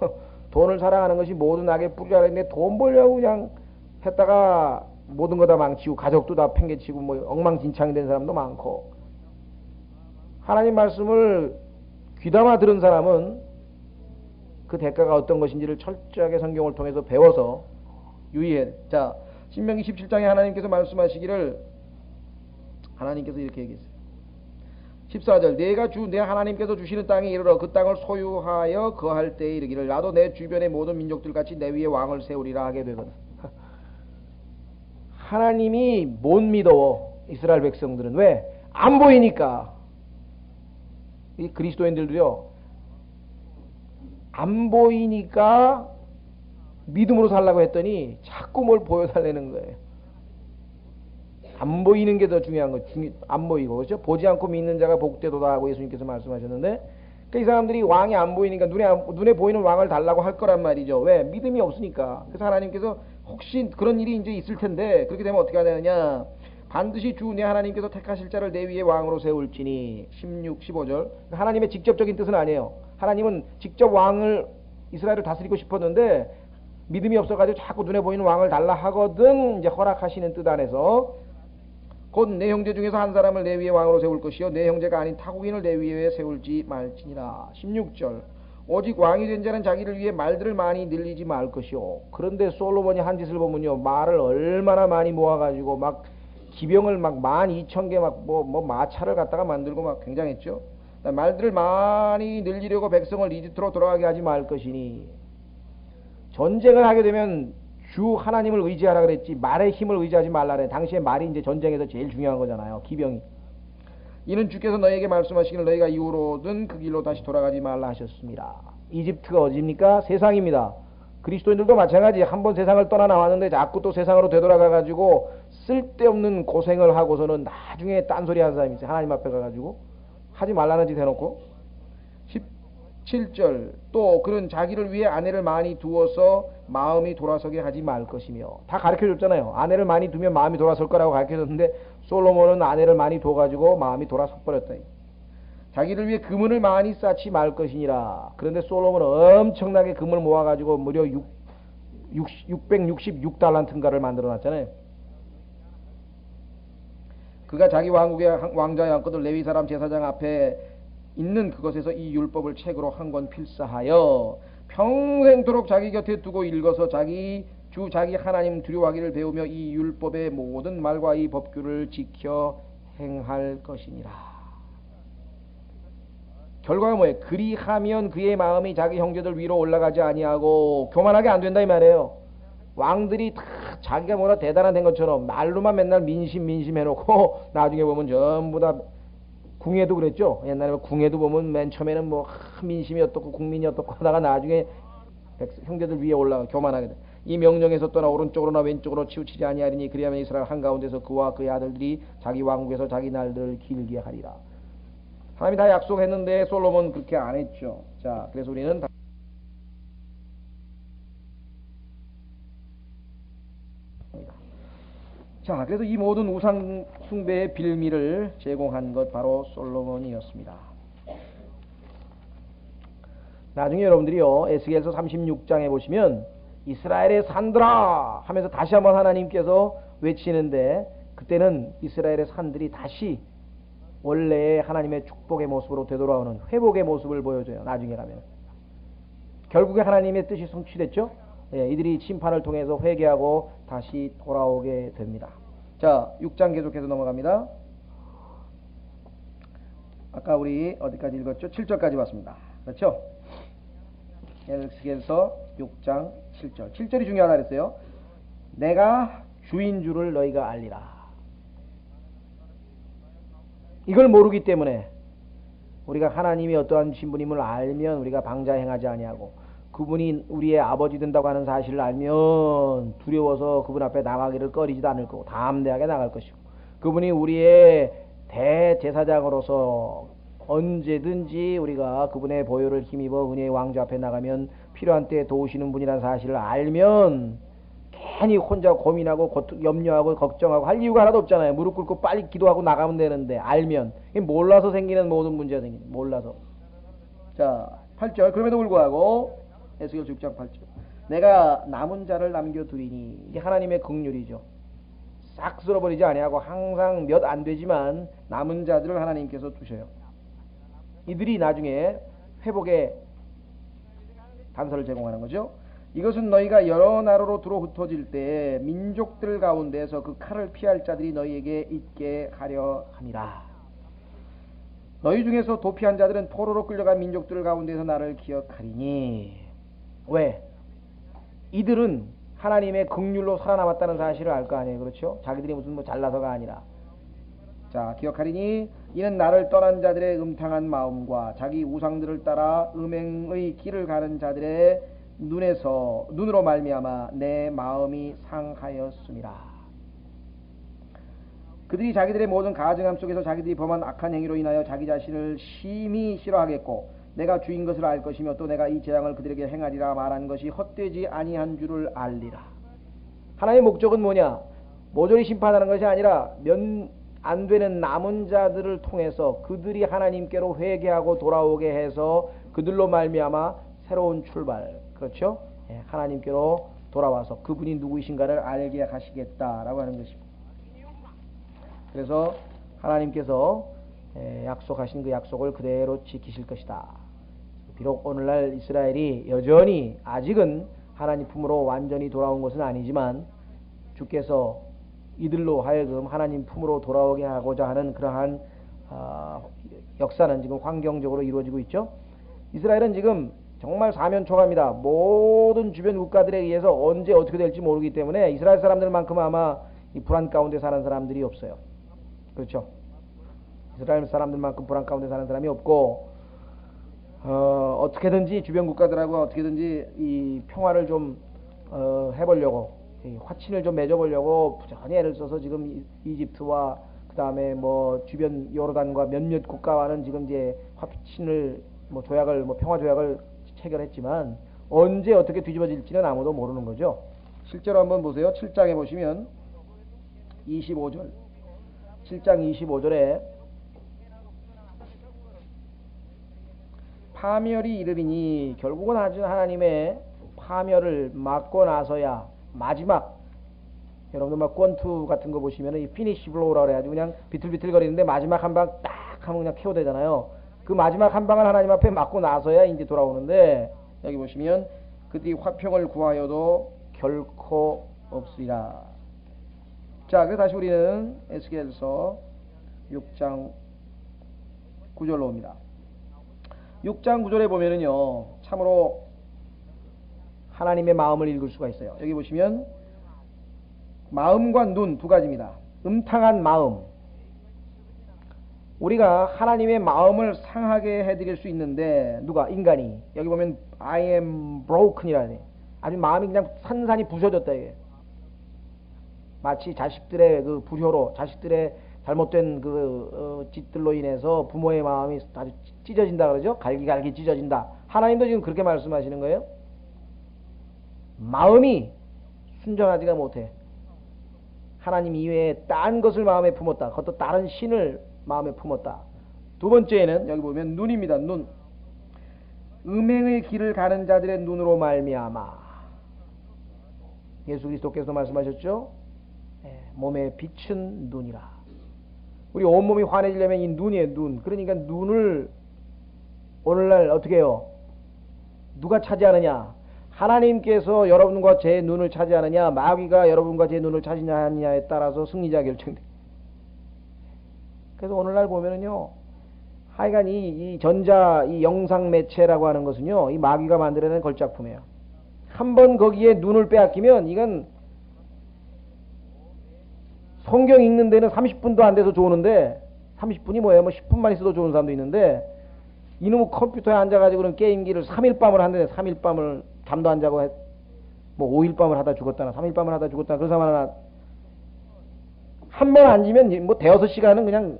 돈을 사랑하는 것이 모든 악의 뿌리라 그랬는데 돈 벌려고 그냥 했다가 모든 거 다 망치고 가족도 다 팽개치고 뭐 엉망진창이 된 사람도 많고, 하나님 말씀을 귀담아 들은 사람은 그 대가가 어떤 것인지를 철저하게 성경을 통해서 배워서 유의해. 자, 신명기 17장에 하나님께서 말씀하시기를, 하나님께서 이렇게 얘기했어요. 14절, 내가 내 하나님께서 주시는 땅에 이르러 그 땅을 소유하여 거할 때에 이르기를 나도 내 주변의 모든 민족들 같이 내 위에 왕을 세우리라 하게 되거든. 하나님이 못 믿어, 이스라엘 백성들은. 왜? 안 보이니까. 이 그리스도인들도요, 안 보이니까 믿음으로 살라고 했더니 자꾸 뭘 보여달라는 거예요. 안 보이는 게 더 중요한 거. 안 보이고, 그렇죠? 보지 않고 믿는 자가 복되도다 하고 예수님께서 말씀하셨는데, 그러니까 이 사람들이 왕이 안 보이니까 눈에 보이는 왕을 달라고 할 거란 말이죠. 왜? 믿음이 없으니까. 그래서 하나님께서 혹시 그런 일이 이제 있을 텐데, 그렇게 되면 어떻게 하느냐, 반드시 주 내 하나님께서 택하실 자를 내 위에 왕으로 세울지니. 16, 15절. 하나님의 직접적인 뜻은 아니에요. 하나님은 직접 왕을 이스라엘을 다스리고 싶었는데 믿음이 없어가지고 자꾸 눈에 보이는 왕을 달라 하거든 이제 허락하시는 뜻 안에서 곧 내 형제 중에서 한 사람을 내 위에 왕으로 세울 것이요 내 형제가 아닌 타국인을 내 위에 세울지 말지니라. 16절. 오직 왕이 된 자는 자기를 위해 말들을 많이 늘리지 말 것이요. 그런데 솔로몬이 한 짓을 보면요, 말을 얼마나 많이 모아가지고 막 기병을 막 12,000개 막 뭐 마차를 갖다가 만들고 막 굉장했죠. 말들을 많이 늘리려고 백성을 이집트로 돌아가게 하지 말 것이니. 전쟁을 하게 되면 주 하나님을 의지하라 그랬지 말의 힘을 의지하지 말라 그래. 당시에 말이 이제 전쟁에서 제일 중요한 거잖아요. 기병이. 이는 주께서 너에게 말씀하시기를 너희가 이후로든 그 길로 다시 돌아가지 말라 하셨습니다. 이집트가 어디입니까? 세상입니다. 그리스도인들도 마찬가지. 한번 세상을 떠나 나왔는데 자꾸 또 세상으로 되돌아가 가지고 쓸데없는 고생을 하고서는 나중에 딴소리 하는 사람이 있어요. 하나님 앞에 가가지고 하지 말라는 짓 해놓고. 17절. 또 그런 자기를 위해 아내를 많이 두어서 마음이 돌아서게 하지 말 것이며. 다 가르쳐줬잖아요. 아내를 많이 두면 마음이 돌아설 거라고 가르쳐줬는데 솔로몬은 아내를 많이 둬가지고 마음이 돌아서 버렸다. 자기를 위해 금은을 많이 쌓지 말 것이니라. 그런데 솔로몬은 엄청나게 금을 모아가지고 무려 666달란트인가를 만들어 놨잖아요. 그가 자기 왕국의 왕자의 왕권을 레위 사람 제사장 앞에 있는 그것에서 이 율법을 책으로 한 권 필사하여 평생토록 자기 곁에 두고 읽어서 자기 하나님 두려워하기를 배우며 이 율법의 모든 말과 이 법규를 지켜 행할 것이니라. 결과가 뭐예요? 그리하면 그의 마음이 자기 형제들 위로 올라가지 아니하고 교만하게 안 된다 이 말이에요. 왕들이 다 자기가 뭐라 대단한 된 것처럼 말로만 맨날 민심 해놓고 나중에 보면 전부 다 궁예도 그랬죠. 옛날에 궁예도 보면 맨 처음에는 뭐 민심이 어떻고 국민이 어떻고 하다가 나중에 형제들 위에 올라가 교만하게 돼. 이 명령에서 떠나 오른쪽으로나 왼쪽으로 치우치지 아니하리니 그리하면 이스라엘 한가운데서 그와 그의 아들들이 자기 왕국에서 자기 날들을 길게 하리라. 하나님이 다 약속했는데 솔로몬 그렇게 안 했죠. 자, 그래서 우리는 자, 그래서 이 모든 우상 숭배의 빌미를 제공한 것 바로 솔로몬이었습니다. 나중에 여러분들이요 에스겔서 36장에 보시면 이스라엘의 산들아 하면서 다시 한번 하나님께서 외치는데 그때는 이스라엘의 산들이 다시 원래의 하나님의 축복의 모습으로 되돌아오는 회복의 모습을 보여줘요. 나중에 가면 결국에 하나님의 뜻이 성취됐죠. 예, 이들이 심판을 통해서 회개하고 다시 돌아오게 됩니다. 자, 6장 계속해서 넘어갑니다. 아까 우리 어디까지 읽었죠? 7절까지 왔습니다. 그렇죠? 에스겔서 6장 7절. 7절이 중요하다 그랬어요. 내가 주인 줄을 너희가 알리라. 이걸 모르기 때문에 우리가 하나님이 어떠한 신분임을 알면 우리가 방자 행하지 아니하고 그분이 우리의 아버지 된다고 하는 사실을 알면 두려워서 그분 앞에 나가기를 꺼리지도 않을 거고 담대하게 나갈 것이고 그분이 우리의 대제사장으로서 언제든지 우리가 그분의 보혈을 힘입어 은혜의 왕좌 앞에 나가면 필요한 때에 도우시는 분이라는 사실을 알면 괜히 혼자 고민하고 염려하고 걱정하고 할 이유가 하나도 없잖아요. 무릎 꿇고 빨리 기도하고 나가면 되는데 알면 몰라서 생기는 모든 문제가 생기는 몰라서. 자, 8절. 그럼에도 불구하고 에스겔 6장 8절. 내가 남은 자를 남겨두리니 이게 하나님의 긍휼이죠. 싹 쓸어버리지 아니하고 항상 몇 안 되지만 남은 자들을 하나님께서 두셔요. 이들이 나중에 회복의 단서를 제공하는 거죠. 이것은 너희가 여러 나라로 두루 흩어질 때 민족들 가운데서 그 칼을 피할 자들이 너희에게 있게 하려 함이라. 너희 중에서 도피한 자들은 포로로 끌려간 민족들 가운데서 나를 기억하리니. 왜? 이들은 하나님의 긍휼로 살아남았다는 사실을 알 거 아니에요. 그렇죠? 자기들이 무슨 뭐 잘나서가 아니라. 자, 기억하리니 이는 나를 떠난 자들의 음탕한 마음과 자기 우상들을 따라 음행의 길을 가는 자들의 눈으로 말미암아 내 마음이 상하였음이라. 그들이 자기들의 모든 가증함 속에서 자기들이 범한 악한 행위로 인하여 자기 자신을 심히 싫어하겠고 내가 주인 것을 알 것이며 또 내가 이 재앙을 그들에게 행하리라 말한 것이 헛되지 아니한 줄을 알리라. 하나님의 목적은 뭐냐? 모조리 심판하는 것이 아니라 안 되는 남은 자들을 통해서 그들이 하나님께로 회개하고 돌아오게 해서 그들로 말미암아 새로운 출발, 그렇죠? 예, 하나님께로 돌아와서 그분이 누구이신가를 알게 하시겠다라고 하는 것입니다. 그래서 하나님께서 약속하신 그 약속을 그대로 지키실 것이다. 비록 오늘날 이스라엘이 여전히 아직은 하나님 품으로 완전히 돌아온 것은 아니지만 주께서 이들로 하여금 하나님 품으로 돌아오게 하고자 하는 그러한 역사는 지금 환경적으로 이루어지고 있죠. 이스라엘은 지금 정말 사면초가입니다. 모든 주변 국가들에 의해서 언제 어떻게 될지 모르기 때문에 이스라엘 사람들만큼 아마 이 불안 가운데 사는 사람들이 없어요. 그렇죠? 이스라엘 사람들만큼 불안 가운데 사는 사람이 없고 어떻게든지 주변 국가들하고 어떻게든지 이 평화를 좀 해보려고 화친을 좀 맺어보려고 부지런히 애를 써서 지금 이집트와 그 다음에 뭐 주변 요르단과 몇몇 국가와는 지금 이제 화친을 뭐 조약을 뭐 평화 조약을 체결했지만 언제 어떻게 뒤집어질지는 아무도 모르는 거죠. 실제로 한번 보세요. 7장에 보시면 25절 7장 25절에 파멸이 이르리니 결국은 아주 하나님의 파멸을 막고 나서야 마지막, 여러분들 막 권투 같은 거 보시면은 이 피니시 블로우라고 그래가지고 그냥 비틀비틀 거리는데 마지막 한 방 딱 하면 그냥 KO 되잖아요. 그 마지막 한 방을 하나님 앞에 맞고 나서야 이제 돌아오는데, 여기 보시면 그뒤 화평을 구하여도 결코 없으리라. 자, 그래서 다시 우리는 에스겔서 6장 9절로 옵니다. 6장 9절에 보면은요, 참으로 하나님의 마음을 읽을 수가 있어요. 여기 보시면 마음과 눈 두 가지입니다. 음탕한 마음. 우리가 하나님의 마음을 상하게 해드릴 수 있는데, 누가? 인간이. 여기 보면 I am broken이라네. 아주 마음이 그냥 산산이 부서졌다 이게. 마치 자식들의 그 불효로, 자식들의 잘못된 그 짓들로 인해서 부모의 마음이 아주 찢어진다 그러죠. 갈기갈기 찢어진다. 하나님도 지금 그렇게 말씀하시는 거예요. 마음이 순전하지가 못해. 하나님 이외에 딴 것을 마음에 품었다. 그것도 다른 신을 마음에 품었다. 두 번째는 여기 보면 눈입니다. 눈. 음행의 길을 가는 자들의 눈으로 말미암아. 예수 그리스도께서 말씀하셨죠. 몸에 빛은 눈이라. 우리 온몸이 환해지려면 이 눈이에요. 눈. 그러니까 눈을 오늘날 어떻게 해요? 누가 차지하느냐? 하나님께서 여러분과 제 눈을 차지하느냐, 마귀가 여러분과 제 눈을 차지하느냐에 따라서 승리자 결정돼. 그래서 오늘날 보면은요, 하여간 이 전자, 이 영상 매체라고 하는 것은요, 이 마귀가 만들어낸 걸작품이에요. 한번 거기에 눈을 빼앗기면 이건 성경 읽는 데는 30분도 안 돼서 좋은데, 30분이 뭐예요? 뭐 10분만 있어도 좋은 사람도 있는데, 이놈의 컴퓨터에 앉아가지고는 게임기를 3일 밤을 한다네. 3일 밤을 잠도 안 자고 뭐 5일 밤을 하다 죽었다나 3일 밤을 하다 죽었다나 그런 사람 하나 한 번 앉으면 뭐 대여섯 시간은 그냥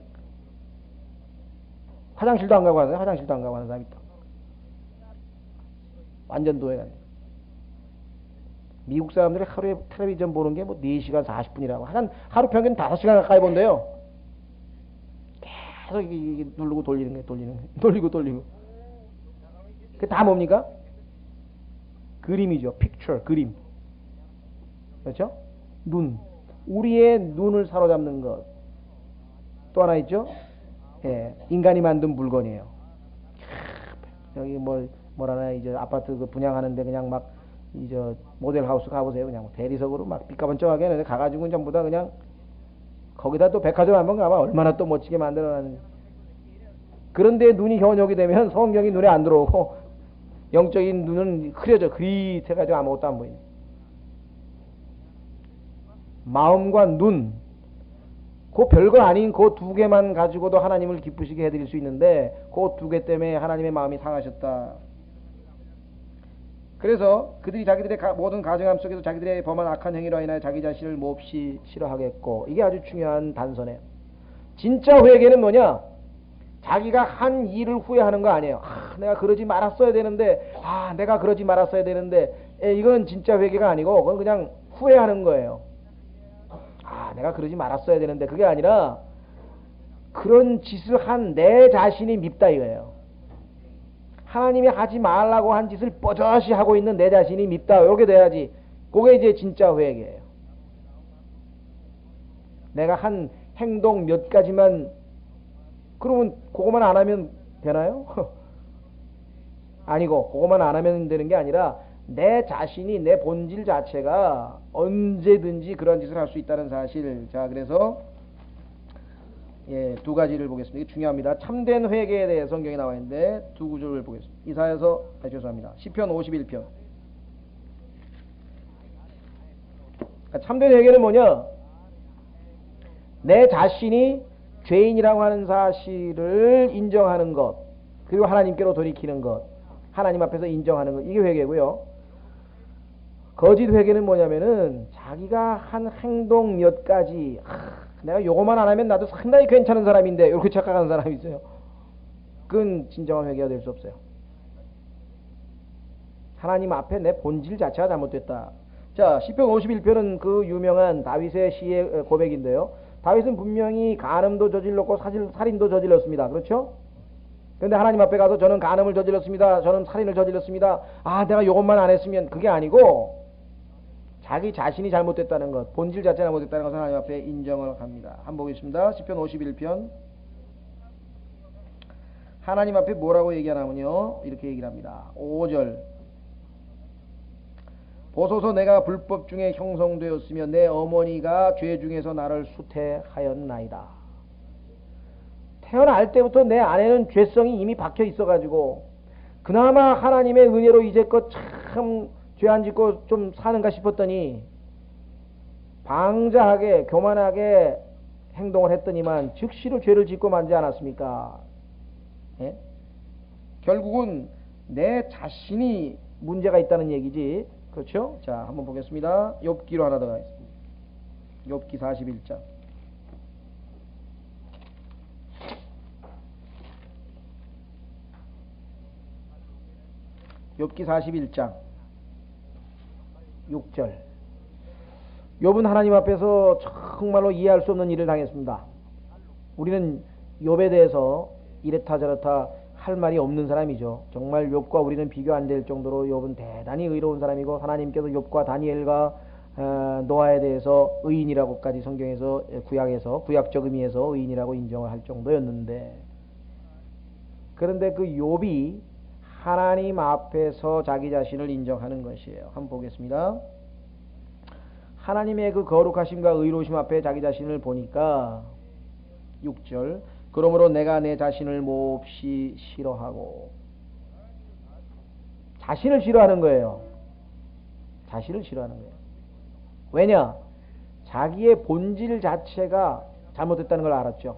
화장실도 안 가고 하는, 화장실도 안 가고 하는 사람이 있다. 완전 도해가 돼. 미국 사람들이 하루에 텔레비전 보는 게 뭐 4시간 40분이라고. 하루 평균 5시간 가까이 본대요. 계속 이게 누르고 돌리는 거예요. 돌리고. 그게 다 뭡니까? 그림이죠. 픽처, 그림. 그렇죠? 눈. 우리의 눈을 사로잡는 것. 또 하나 있죠? 예, 인간이 만든 물건이에요. 여기 뭐라나 이제 아파트 그 분양하는데 그냥 막 이제 모델 하우스 가보세요. 그냥 대리석으로 막 삐까번쩍하게 했는데 가가지고 전부 다 그냥 거기다 또 백화점 한번 가봐 얼마나 또 멋지게 만들어놨는지. 그런데 눈이 현혹이 되면 성경이 눈에 안 들어오고 영적인 눈은 흐려져. 흐릿해가지고 아무것도 안 보이네. 마음과 눈, 그 별거 아닌 그 두 개만 가지고도 하나님을 기쁘시게 해드릴 수 있는데 그 두 개 때문에 하나님의 마음이 상하셨다. 그래서 그들이 자기들의 모든 가정함 속에서 자기들의 범한 악한 행위로 인하여 자기 자신을 몹시 싫어하겠고, 이게 아주 중요한 단서네요. 진짜 회개는 뭐냐? 자기가 한 일을 후회하는 거 아니에요. 내가 그러지 말았어야 되는데, 내가 그러지 말았어야 되는데, 이건 진짜 회개가 아니고 그건 그냥 후회하는 거예요. 내가 그러지 말았어야 되는데, 그게 아니라 그런 짓을 한 내 자신이 밉다 이거예요. 하나님이 하지 말라고 한 짓을 뻐젓이 하고 있는 내 자신이 밉다. 이렇게 돼야지. 그게 이제 진짜 회개예요. 내가 한 행동 몇 가지만, 그러면 그거만 안 하면 되나요? 아니고 그거만 안 하면 되는 게 아니라 내 자신이, 내 본질 자체가 언제든지 그런 짓을 할 수 있다는 사실. 자, 그래서 두 가지를 보겠습니다. 이게 중요합니다. 참된 회개에 대해 성경이 나와 있는데 두 구절을 보겠습니다. 이사야서, 죄송합니다. 시편 51편. 참된 회개는 뭐냐? 내 자신이 죄인이라고 하는 사실을 인정하는 것, 그리고 하나님께로 돌이키는 것, 하나님 앞에서 인정하는 것, 이게 회개고요. 거짓 회개는 뭐냐면은 자기가 한 행동 몇 가지, 내가 요거만 안 하면 나도 상당히 괜찮은 사람인데 이렇게 착각하는 사람이 있어요. 그건 진정한 회개가 될 수 없어요. 하나님 앞에 내 본질 자체가 잘못됐다. 자, 시편 51편은 그 유명한 다윗의 시의 고백인데요. 다윗은 분명히 간음도 저질렀고 살인도 저질렀습니다. 그렇죠? 그런데 하나님 앞에 가서 저는 간음을 저질렀습니다. 저는 살인을 저질렀습니다. 아, 내가 이것만 안 했으면, 그게 아니고 자기 자신이 잘못됐다는 것, 본질 자체가 잘못됐다는 것을 하나님 앞에 인정을 합니다. 한번 보겠습니다. 시편 51편. 하나님 앞에 뭐라고 얘기하냐면요, 이렇게 얘기를 합니다. 5절. 보소서, 내가 불법 중에 형성되었으며 내 어머니가 죄 중에서 나를 수태하였나이다. 태어날 때부터 내 안에는 죄성이 이미 박혀 있어가지고 그나마 하나님의 은혜로 이제껏 참 죄 안 짓고 좀 사는가 싶었더니 방자하게 교만하게 행동을 했더니만 즉시로 죄를 짓고 만지 않았습니까? 예? 결국은 내 자신이 문제가 있다는 얘기지. 그렇죠? 자, 한번 보겠습니다. 욥기로 하나 더 가겠습니다. 욥기 41장. 욥기 41장 6절. 욥은 하나님 앞에서 정말로 이해할 수 없는 일을 당했습니다. 우리는 욥에 대해서 이렇다 저렇다 할 말이 없는 사람이죠. 정말 욥과 우리는 비교 안 될 정도로 욥은 대단히 의로운 사람이고 하나님께서 욥과 다니엘과 노아에 대해서 의인이라고까지 성경에서 구약적 의미에서 의인이라고 인정을 할 정도였는데, 그런데 그 욥이 하나님 앞에서 자기 자신을 인정하는 것이에요. 한번 보겠습니다. 하나님의 그 거룩하심과 의로우심 앞에 자기 자신을 보니까 6절. 그러므로 내가 내 자신을 몹시 싫어하고. 자신을 싫어하는 거예요. 자신을 싫어하는 거예요. 왜냐? 자기의 본질 자체가 잘못됐다는 걸 알았죠.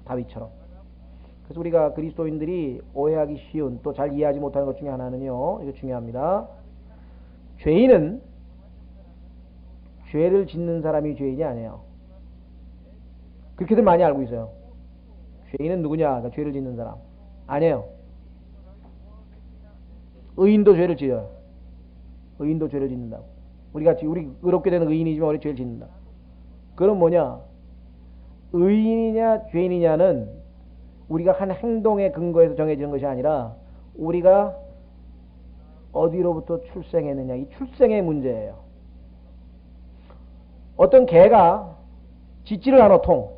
다윗처럼. 그래서 우리가 그리스도인들이 오해하기 쉬운, 또 잘 이해하지 못하는 것 중에 하나는요, 이거 중요합니다. 죄인은 죄를 짓는 사람이 죄인이 아니에요. 그렇게들 많이 알고 있어요. 죄인은 누구냐? 그러니까 죄를 짓는 사람. 아니에요. 의인도 죄를 지어요. 의인도 죄를 짓는다고. 우리 의롭게 되는 의인이지만 우리 죄를 짓는다. 그럼 뭐냐? 의인이냐 죄인이냐는 우리가 한 행동의 근거에서 정해지는 것이 아니라 우리가 어디로부터 출생했느냐, 이 출생의 문제예요. 어떤 개가 짖지를 않아 통.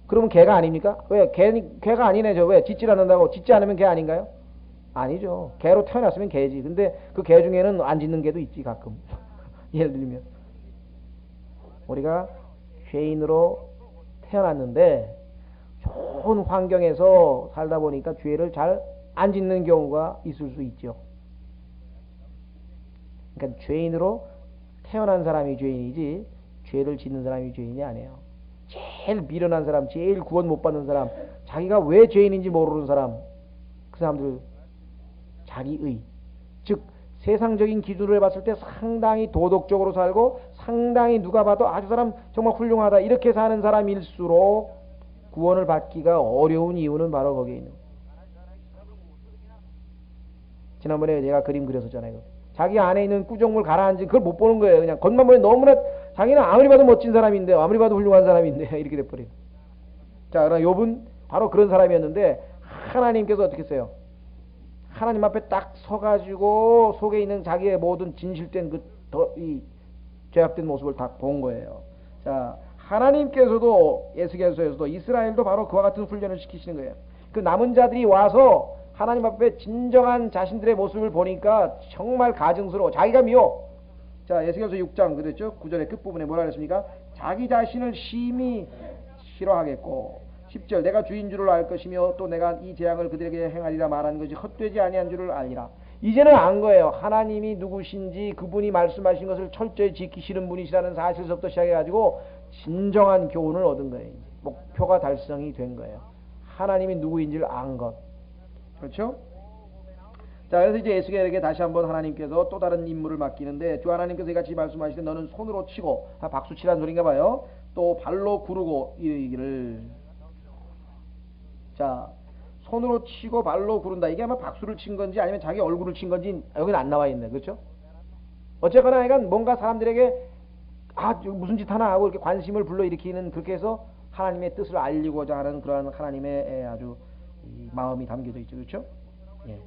그러면 개가 아닙니까? 왜? 개가 아니네. 왜? 짖지 않는다고 짖지 않으면 개 아닌가요? 아니죠. 개로 태어났으면 개지. 근데 그 개 중에는 안 짖는 개도 있지 가끔. 예를 들면 우리가 죄인으로 태어났는데 좋은 환경에서 살다 보니까 죄를 잘 안 짓는 경우가 있을 수 있죠. 그러니까 죄인으로 태어난 사람이 죄인이지 죄를 짓는 사람이 죄인이 아니에요. 제일 미련한 사람, 제일 구원 못 받는 사람, 자기가 왜 죄인인지 모르는 사람, 그 사람들 자기의, 즉 세상적인 기준으로 봤을 때 상당히 도덕적으로 살고 상당히 누가 봐도 아주 사람 정말 훌륭하다 이렇게 사는 사람일수록 구원을 받기가 어려운 이유는 바로 거기에 있는 거예요. 지난번에 제가 그림 그렸었잖아요. 자기 안에 있는 꾸정물 가라앉은 그걸 못 보는 거예요. 그냥 겉만 보니 너무나 자기는 아무리 봐도 멋진 사람인데 아무리 봐도 훌륭한 사람인데 이렇게 돼버려요. 자, 그러나 욥은 바로 그런 사람이었는데 하나님께서 어떻게 했어요? 하나님 앞에 딱 서가지고 속에 있는 자기의 모든 진실된 이 죄악된 모습을 다 본 거예요. 자, 하나님께서도 에스겔서에서도 이스라엘도 바로 그와 같은 훈련을 시키시는 거예요. 그 남은 자들이 와서 하나님 앞에 진정한 자신들의 모습을 보니까 정말 가증스러워. 자기가 미워. 자, 에스겔서 6장 그랬죠? 9절의 끝부분에 뭐라 그랬습니까? 자기 자신을 심히 싫어하겠고 10절 내가 주인 줄을 알 것이며 또 내가 이 재앙을 그들에게 행하리라 말한 것이 헛되지 아니한 줄을 알리라. 이제는 안 거예요. 하나님이 누구신지 그분이 말씀하신 것을 철저히 지키시는 분이시라는 사실서부터 시작해가지고 진정한 교훈을 얻은 거예요. 목표가 달성이 된 거예요. 하나님이 누구인지를 안 것. 그렇죠? 자, 그래서 이제 에스겔에게 다시 한번 하나님께서 또 다른 임무를 맡기는데 주 하나님께서 이같이 말씀하시되 너는 손으로 치고 박수 치라는 소리인가 봐요. 또 발로 구르고 이르기를. 자, 손으로 치고 발로 구른다. 이게 아마 박수를 친 건지 아니면 자기 얼굴을 친 건지 여기는 안 나와 있네. 그렇죠? 어쨌거나 그러니까 뭔가 사람들에게 무슨 짓 하나 하고 이렇게 관심을 불러일으키는 그렇게 해서 하나님의 뜻을 알리고자 하는 그러한 하나님의 아주 이 마음이 담겨져 있죠. 그렇죠? 예.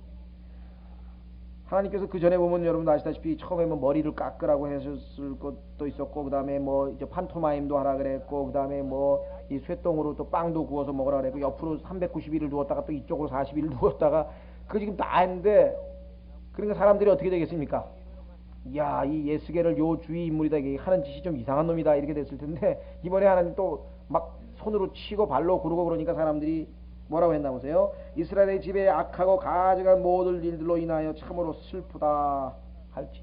하나님께서 그 전에 보면 여러분 아시다시피 처음에 뭐 머리를 깎으라고 하셨을 것도 있었고, 그 다음에 뭐 이제 판토마임도 하라 그랬고, 그 다음에 뭐 이 쇠똥으로 또 빵도 구워서 먹으라 그랬고, 옆으로 390일을 두었다가 또 이쪽으로 40일을 두었다가 그 지금 다 했는데, 그러니까 사람들이 어떻게 되겠습니까? 야, 이 예스겔을 요 주위 인물이다, 이게 하는 짓이 좀 이상한 놈이다, 이렇게 됐을 텐데, 이번에 하나님 또 막 손으로 치고 발로 구르고 그러니까 사람들이 뭐라고 했나 보세요. 이스라엘의 집에 악하고 가증한 모든 일들로 인하여 참으로 슬프다 할지.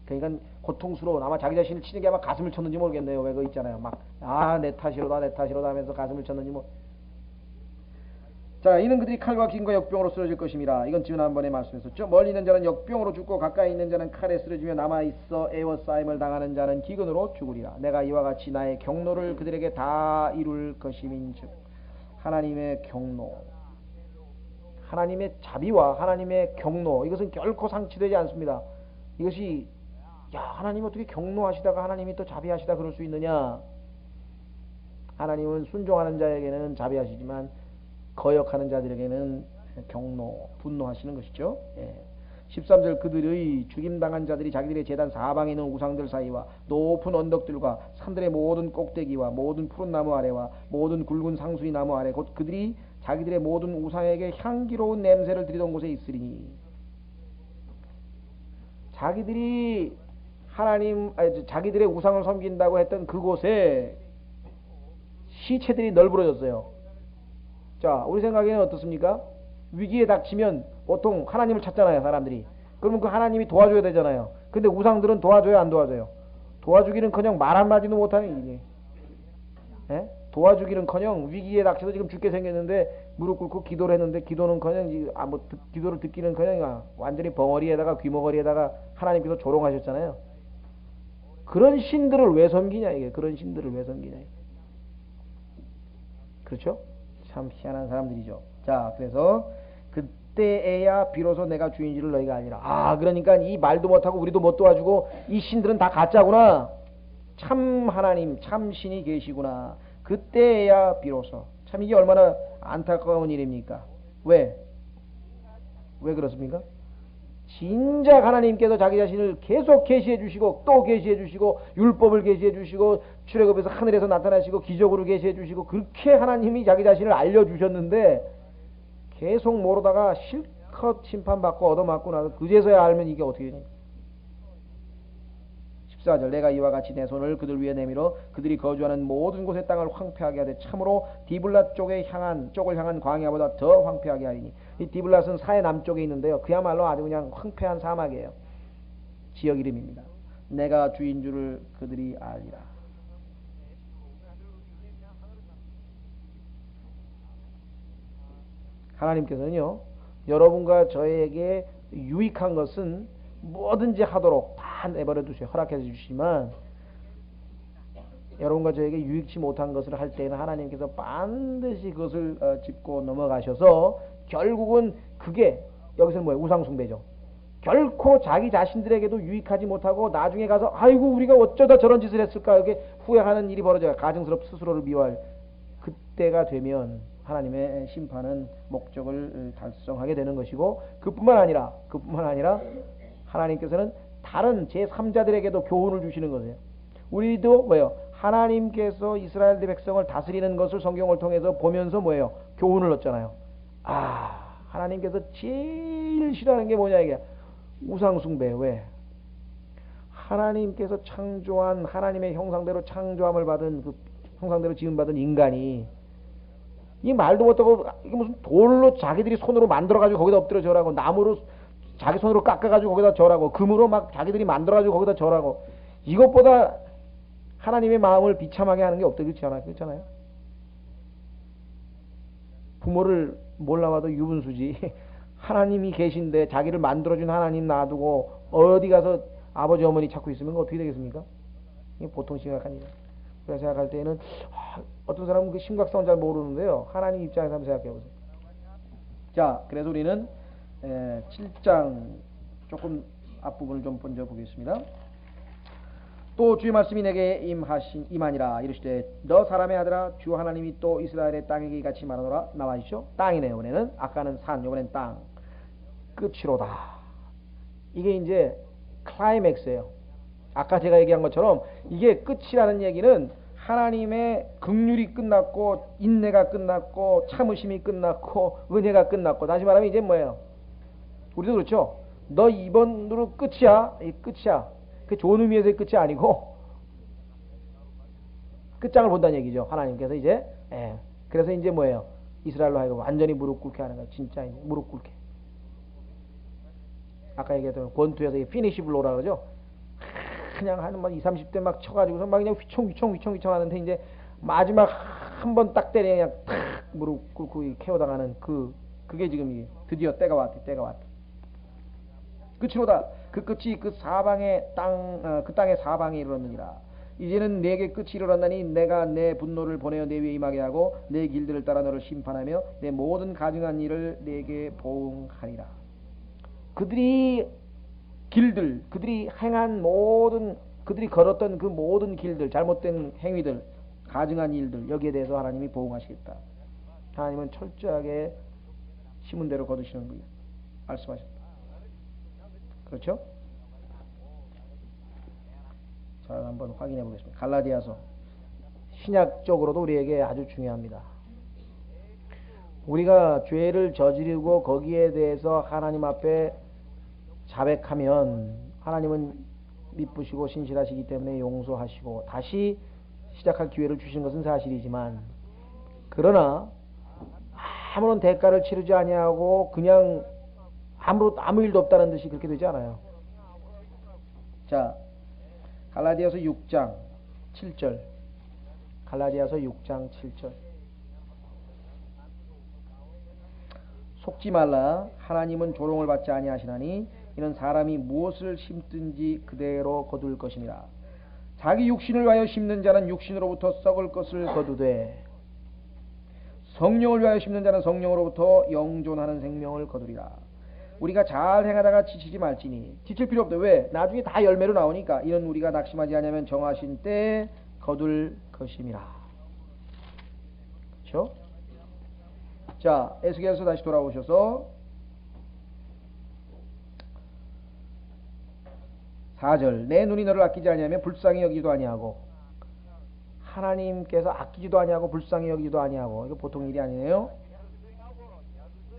그러니까 고통스러운, 아마 자기 자신을 치는 게 아마 가슴을 쳤는지 모르겠네요. 왜 그거 있잖아요. 막 내 탓이로다 내 탓이로다 하면서 가슴을 쳤는지 뭐. 자, 이는 그들이 칼과 긴과 역병으로 쓰러질 것임이라. 이건 지난번에 말씀했었죠. 멀리 있는 자는 역병으로 죽고 가까이 있는 자는 칼에 쓰러지며 남아있어 애워싸임을 당하는 자는 기근으로 죽으리라. 내가 이와 같이 나의 경로를 그들에게 다 이룰 것임인즉. 하나님의 경로, 하나님의 자비와 하나님의 경로, 이것은 결코 상치되지 않습니다. 이것이 하나님 어떻게 경로하시다가 하나님이 또 자비하시다 그럴 수 있느냐. 하나님은 순종하는 자에게는 자비하시지만 거역하는 자들에게는 경로, 분노하시는 것이죠. 13절 그들의 죽임당한 자들이 자기들의 제단 사방에 있는 우상들 사이와 높은 언덕들과 산들의 모든 꼭대기와 모든 푸른 나무 아래와 모든 굵은 상수리 나무 아래 곧 그들이 자기들의 모든 우상에게 향기로운 냄새를 드리던 곳에 있으리니. 자기들이 자기들의 우상을 섬긴다고 했던 그곳에 시체들이 널브러졌어요. 자, 우리 생각에는 어떻습니까? 위기에 닥치면 보통 하나님을 찾잖아요, 사람들이. 그러면 그 하나님이 도와줘야 되잖아요. 근데 우상들은 도와줘요, 안 도와줘요? 도와주기는커녕 말 한마디도 못하는 이게. 도와주기는커녕 위기에 닥쳐서 지금 죽게 생겼는데 무릎 꿇고 기도를 했는데 기도는커녕 기도를 듣기는커녕 완전히 벙어리에다가 귀머거리에다가 하나님께서 조롱하셨잖아요. 그런 신들을 왜 섬기냐 이게. 그런 신들을 왜 섬기냐 이게. 그렇죠? 참 희한한 사람들이죠. 자, 그래서 그때에야 비로소 내가 주인지를 너희가 아니라. 그러니까 이 말도 못하고 우리도 못 도와주고 이 신들은 다 가짜구나. 참 하나님, 참 신이 계시구나. 그때에야 비로소. 참 이게 얼마나 안타까운 일입니까? 왜 그렇습니까? 진작 하나님께서 자기 자신을 계속 계시해 주시고 또 계시해 주시고 율법을 계시해 주시고 출애굽에서 하늘에서 나타나시고 기적으로 계시해 주시고 그렇게 하나님이 자기 자신을 알려주셨는데 계속 모르다가 실컷 심판받고 얻어맞고 나서 그제서야 알면 이게 어떻게 되니. 14절 내가 이와 같이 내 손을 그들 위에 내밀어 그들이 거주하는 모든 곳의 땅을 황폐하게 하되 참으로 디블랏 쪽을 향한 광야보다 더 황폐하게 하리니. 이 디블랏은 사해 남쪽에 있는데요, 그야말로 아주 그냥 황폐한 사막이에요. 지역 이름입니다. 내가 주인 줄을 그들이 알리라. 하나님께서는요, 여러분과 저에게 유익한 것은 뭐든지 하도록 다 내버려 두세요. 허락해 주시지만 여러분과 저에게 유익치 못한 것을 할 때는 하나님께서 반드시 그것을 짚고 넘어가셔서 결국은 그게 여기서는 뭐예요? 우상숭배죠. 결코 자기 자신들에게도 유익하지 못하고 나중에 가서 아이고 우리가 어쩌다 저런 짓을 했을까 이렇게 후회하는 일이 벌어져요. 가증스럽 스스로를 미워할 그때가 되면 하나님의 심판은 목적을 달성하게 되는 것이고 그뿐만 아니라 하나님께서는 다른 제3자들에게도 교훈을 주시는 거예요. 우리도 뭐예요? 하나님께서 이스라엘 백성을 다스리는 것을 성경을 통해서 보면서 뭐예요? 교훈을 얻잖아요. 하나님께서 제일 싫어하는 게 뭐냐 이게 우상숭배. 왜? 하나님께서 창조한 하나님의 형상대로 창조함을 받은 그 형상대로 지음받은 인간이 이 말도 못하고 이게 무슨 돌로 자기들이 손으로 만들어가지고 거기다 엎드려 절하고 나무로 자기 손으로 깎아가지고 거기다 절하고 금으로 막 자기들이 만들어가지고 거기다 절하고 이것보다 하나님의 마음을 비참하게 하는 게 없다. 그렇잖아요. 부모를 몰라봐도 유분수지. 하나님이 계신데 자기를 만들어준 하나님 놔두고 어디 가서 아버지 어머니 찾고 있으면 어떻게 되겠습니까? 이게 보통 심각한 일이에요. 그래서 생각할 때에는 어떤 사람은 그 심각성을 잘 모르는데요. 하나님 입장에서 한번 생각해 보세요. 자, 그래서 우리는 7장 조금 앞부분을 좀 먼저 보겠습니다. 또 주의 말씀이 내게 임하니라. 이르시되 너 사람의 아들아, 주 하나님이 또 이스라엘의 땅에게 같이 말하노라. 나와 있죠. 땅이네요. 이번에는 아까는 산, 이번엔 땅. 끝이로다. 이게 이제 클라이맥스예요. 아까 제가 얘기한 것처럼 이게 끝이라는 얘기는 하나님의 긍휼이 끝났고, 인내가 끝났고, 참으심이 끝났고, 은혜가 끝났고, 다시 말하면 이제 뭐예요? 우리도 그렇죠. 너 이번으로 끝이야. 이 끝이야. 그 좋은 의미에서의 끝이 아니고 끝장을 본다는 얘기죠. 하나님께서 이제 그래서 이제 뭐예요? 이스라엘로 하여금 완전히 무릎 꿇게 하는 거예요. 진짜 이제 무릎 꿇게. 아까 얘기했던 권투에서 피니시 블로우라 그러죠. 그냥 한 20, 30대 막 쳐가지고서 막 그냥 휘청 하는데 이제 마지막 한 번 딱 때려 그냥 탁 무릎 꿇고 KO 당하는 그게 지금 드디어 때가 왔다. 끝이로다. 그 끝이 그 사방의 그 땅의 사방에 이르렀느니라. 이제는 내게 끝이 이르렀나니 내가 내 분노를 보내어 내 위에 임하게 하고 내 길들을 따라 너를 심판하며 내 모든 가증한 일을 내게 보응하리라. 그들이 행한 모든, 그들이 걸었던 그 모든 길들, 잘못된 행위들, 가증한 일들, 여기에 대해서 하나님이 보응하시겠다. 하나님은 철저하게 심은 대로 거두시는 거예요. 말씀하셨다. 그렇죠? 자, 한번 확인해 보겠습니다. 갈라디아서. 신약적으로도 우리에게 아주 중요합니다. 우리가 죄를 저지르고 거기에 대해서 하나님 앞에 자백하면 하나님은 미쁘시고 신실하시기 때문에 용서하시고 다시 시작할 기회를 주신 것은 사실이지만, 그러나 아무런 대가를 치르지 아니하고 그냥 아무 일도 없다는 듯이 그렇게 되지 않아요. 자, 갈라디아서 6장 7절. 갈라디아서 6장 7절. 속지 말라. 하나님은 조롱을 받지 아니하시나니 이는 사람이 무엇을 심든지 그대로 거둘 것이니라. 자기 육신을 위하여 심는 자는 육신으로부터 썩을 것을 거두되 성령을 위하여 심는 자는 성령으로부터 영존하는 생명을 거두리라. 우리가 잘 행하다가 지치지 말지니. 지칠 필요 없다. 왜? 나중에 다 열매로 나오니까. 이는 우리가 낙심하지 아니하면 정하신 때 거둘 것임이라. 그렇죠? 자, 에스겔서 다시 돌아오셔서 4절. 내 눈이 너를 아끼지 아니하면 불쌍히 여기지도 아니하고. 하나님께서 아끼지도 아니하고 불쌍히 여기지도 아니하고. 이거 보통 일이 아니네요.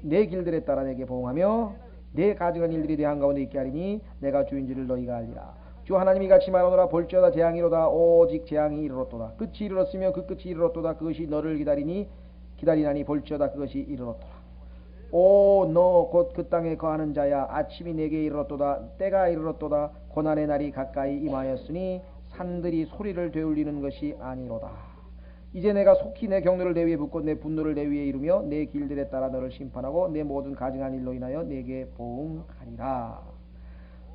내 길들에 따라 내게 보응하며 내 가증한 일들이 내 한가운데 있게 하리니 내가 주인지를 너희가 알리라. 주 하나님이 같이 말하노라. 볼지어다 재앙이로다. 오직 재앙이 이르렀도다. 끝이 이르렀으며 그 끝이 이르렀도다. 그것이 너를 기다리나니 볼지어다. 그것이 이르렀도다. 오 너 곧 그 땅에 거하는 자야, 아침이 내게 이르렀도다. 때가 이르렀도다. 고난의 날이 가까이 임하였으니 산들이 소리를 되울리는 것이 아니로다. 이제 내가 속히 내 경노를 내 위에 붓고 내 분노를 내 위에 이루며 내 길들에 따라 너를 심판하고 내 모든 가증한 일로 인하여 내게 보응하리라.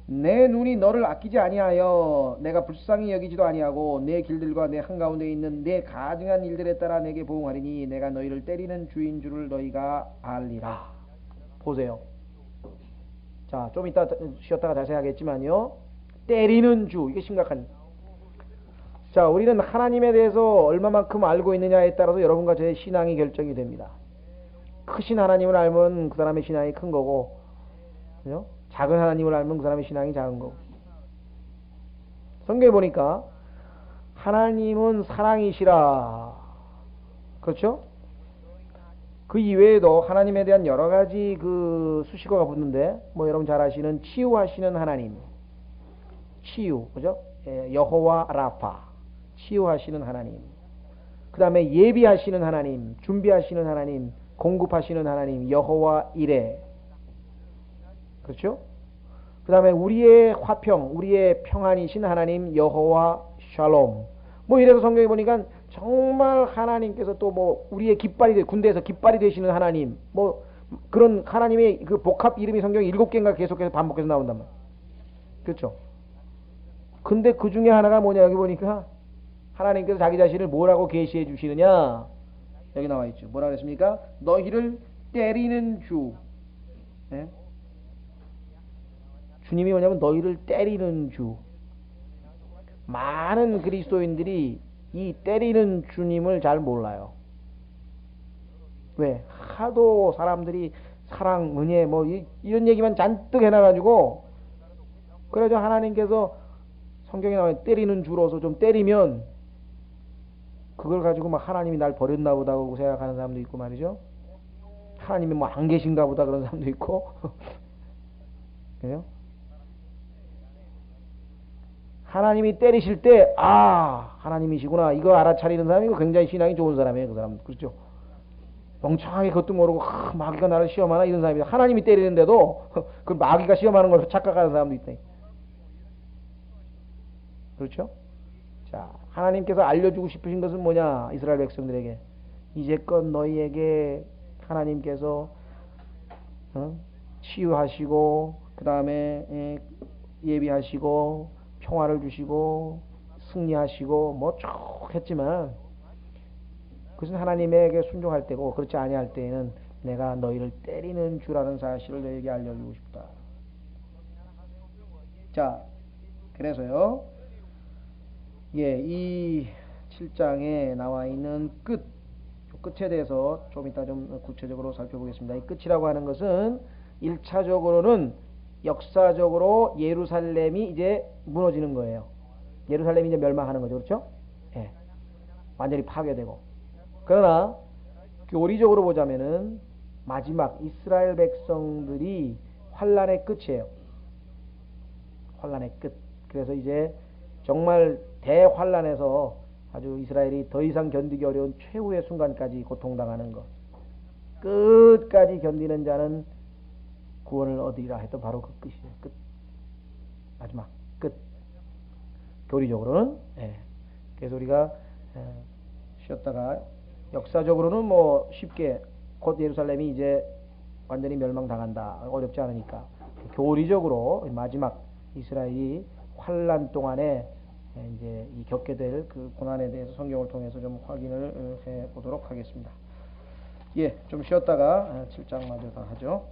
내 눈이 너를 아끼지 아니하여 내가 불쌍히 여기지도 아니하고 내 길들과 내 한가운데 있는 내 가증한 일들에 따라 내게 보응하리니 내가 너희를 때리는 주인 줄을 너희가 알리라. 보세요. 자, 좀 이따 쉬었다가 자세히 하겠지만요. 때리는 주, 이게 심각한. 자, 우리는 하나님에 대해서 얼마만큼 알고 있느냐에 따라서 여러분과 저의 신앙이 결정이 됩니다. 크신 하나님을 알면 그 사람의 신앙이 큰 거고, 그죠? 작은 하나님을 알면 그 사람의 신앙이 작은 거고. 성경에 보니까 하나님은 사랑이시라. 그렇죠? 그 이외에도 하나님에 대한 여러 가지 그 수식어가 붙는데, 뭐 여러분 잘 아시는 치유하시는 하나님, 치유, 그죠? 여호와 라파, 치유하시는 하나님. 그 다음에 예비하시는 하나님, 준비하시는 하나님, 공급하시는 하나님, 여호와 이레. 그렇죠? 그 다음에 우리의 화평, 우리의 평안이신 하나님, 여호와 샬롬. 뭐 이래서 성경에 보니까 정말 하나님께서 또 뭐 우리의 깃발이, 군대에서 깃발이 되시는 하나님, 뭐 그런 하나님의 그 복합 이름이 성경에 7개인가 계속해서 반복해서 나온단 말이에요. 그렇죠? 근데 그 중에 하나가 뭐냐, 여기 보니까 하나님께서 자기 자신을 뭐라고 계시해 주시느냐, 여기 나와 있죠. 뭐라 그랬습니까? 너희를 때리는 주. 네? 주님이 뭐냐면 너희를 때리는 주. 많은 그리스도인들이 이 때리는 주님을 잘 몰라요. 왜? 하도 사람들이 사랑, 은혜 뭐 이런 얘기만 잔뜩 해놔가지고 그래서 하나님께서 성경에 나오는 때리는 주로서 좀 때리면 그걸 가지고 막 하나님이 날 버렸나 보다 고 생각하는 사람도 있고 말이죠. 하나님이 뭐 안 계신가 보다 그런 사람도 있고 그래요? 하나님이 때리실 때, 하나님이시구나. 이거 알아차리는 사람이고 굉장히 신앙이 좋은 사람이에요, 그 사람. 그렇죠? 멍청하게 그것도 모르고, 마귀가 나를 시험하나? 이런 사람이 하나님이 때리는데도, 그 마귀가 시험하는 걸 착각하는 사람도 있다. 그렇죠? 자, 하나님께서 알려주고 싶으신 것은 뭐냐? 이스라엘 백성들에게. 이제껏 너희에게 하나님께서, 치유하시고, 그 다음에 예비하시고, 평화를 주시고 승리하시고 뭐 쭉 했지만 그것은 하나님에게 순종할 때고 그렇지 아니할 때에는 내가 너희를 때리는 주라는 사실을 너희에게 알려주고 싶다. 자, 그래서요. 이 7장에 나와 있는 끝에 대해서 좀 이따 좀 구체적으로 살펴보겠습니다. 이 끝이라고 하는 것은 1차적으로는 역사적으로 예루살렘이 이제 무너지는 거예요. 예루살렘이 이제 멸망하는 거죠. 그렇죠? 예. 완전히 파괴되고. 그러나 교리적으로 보자면은 마지막 이스라엘 백성들이 환란의 끝이에요. 환란의 끝. 그래서 이제 정말 대환란에서 아주 이스라엘이 더 이상 견디기 어려운 최후의 순간까지 고통당하는 것. 끝까지 견디는 자는 구원을 얻으리라 했던 바로 그 끝이에요. 끝. 마지막 끝. 교리적으로는. 그래서 우리가 쉬었다가 역사적으로는 뭐 쉽게 곧 예루살렘이 이제 완전히 멸망당한다. 어렵지 않으니까. 교리적으로 마지막 이스라엘이 환란 동안에 이제 이 겪게 될 그 고난에 대해서 성경을 통해서 좀 확인을 해 보도록 하겠습니다. 좀 쉬었다가 7장 마저 다 하죠.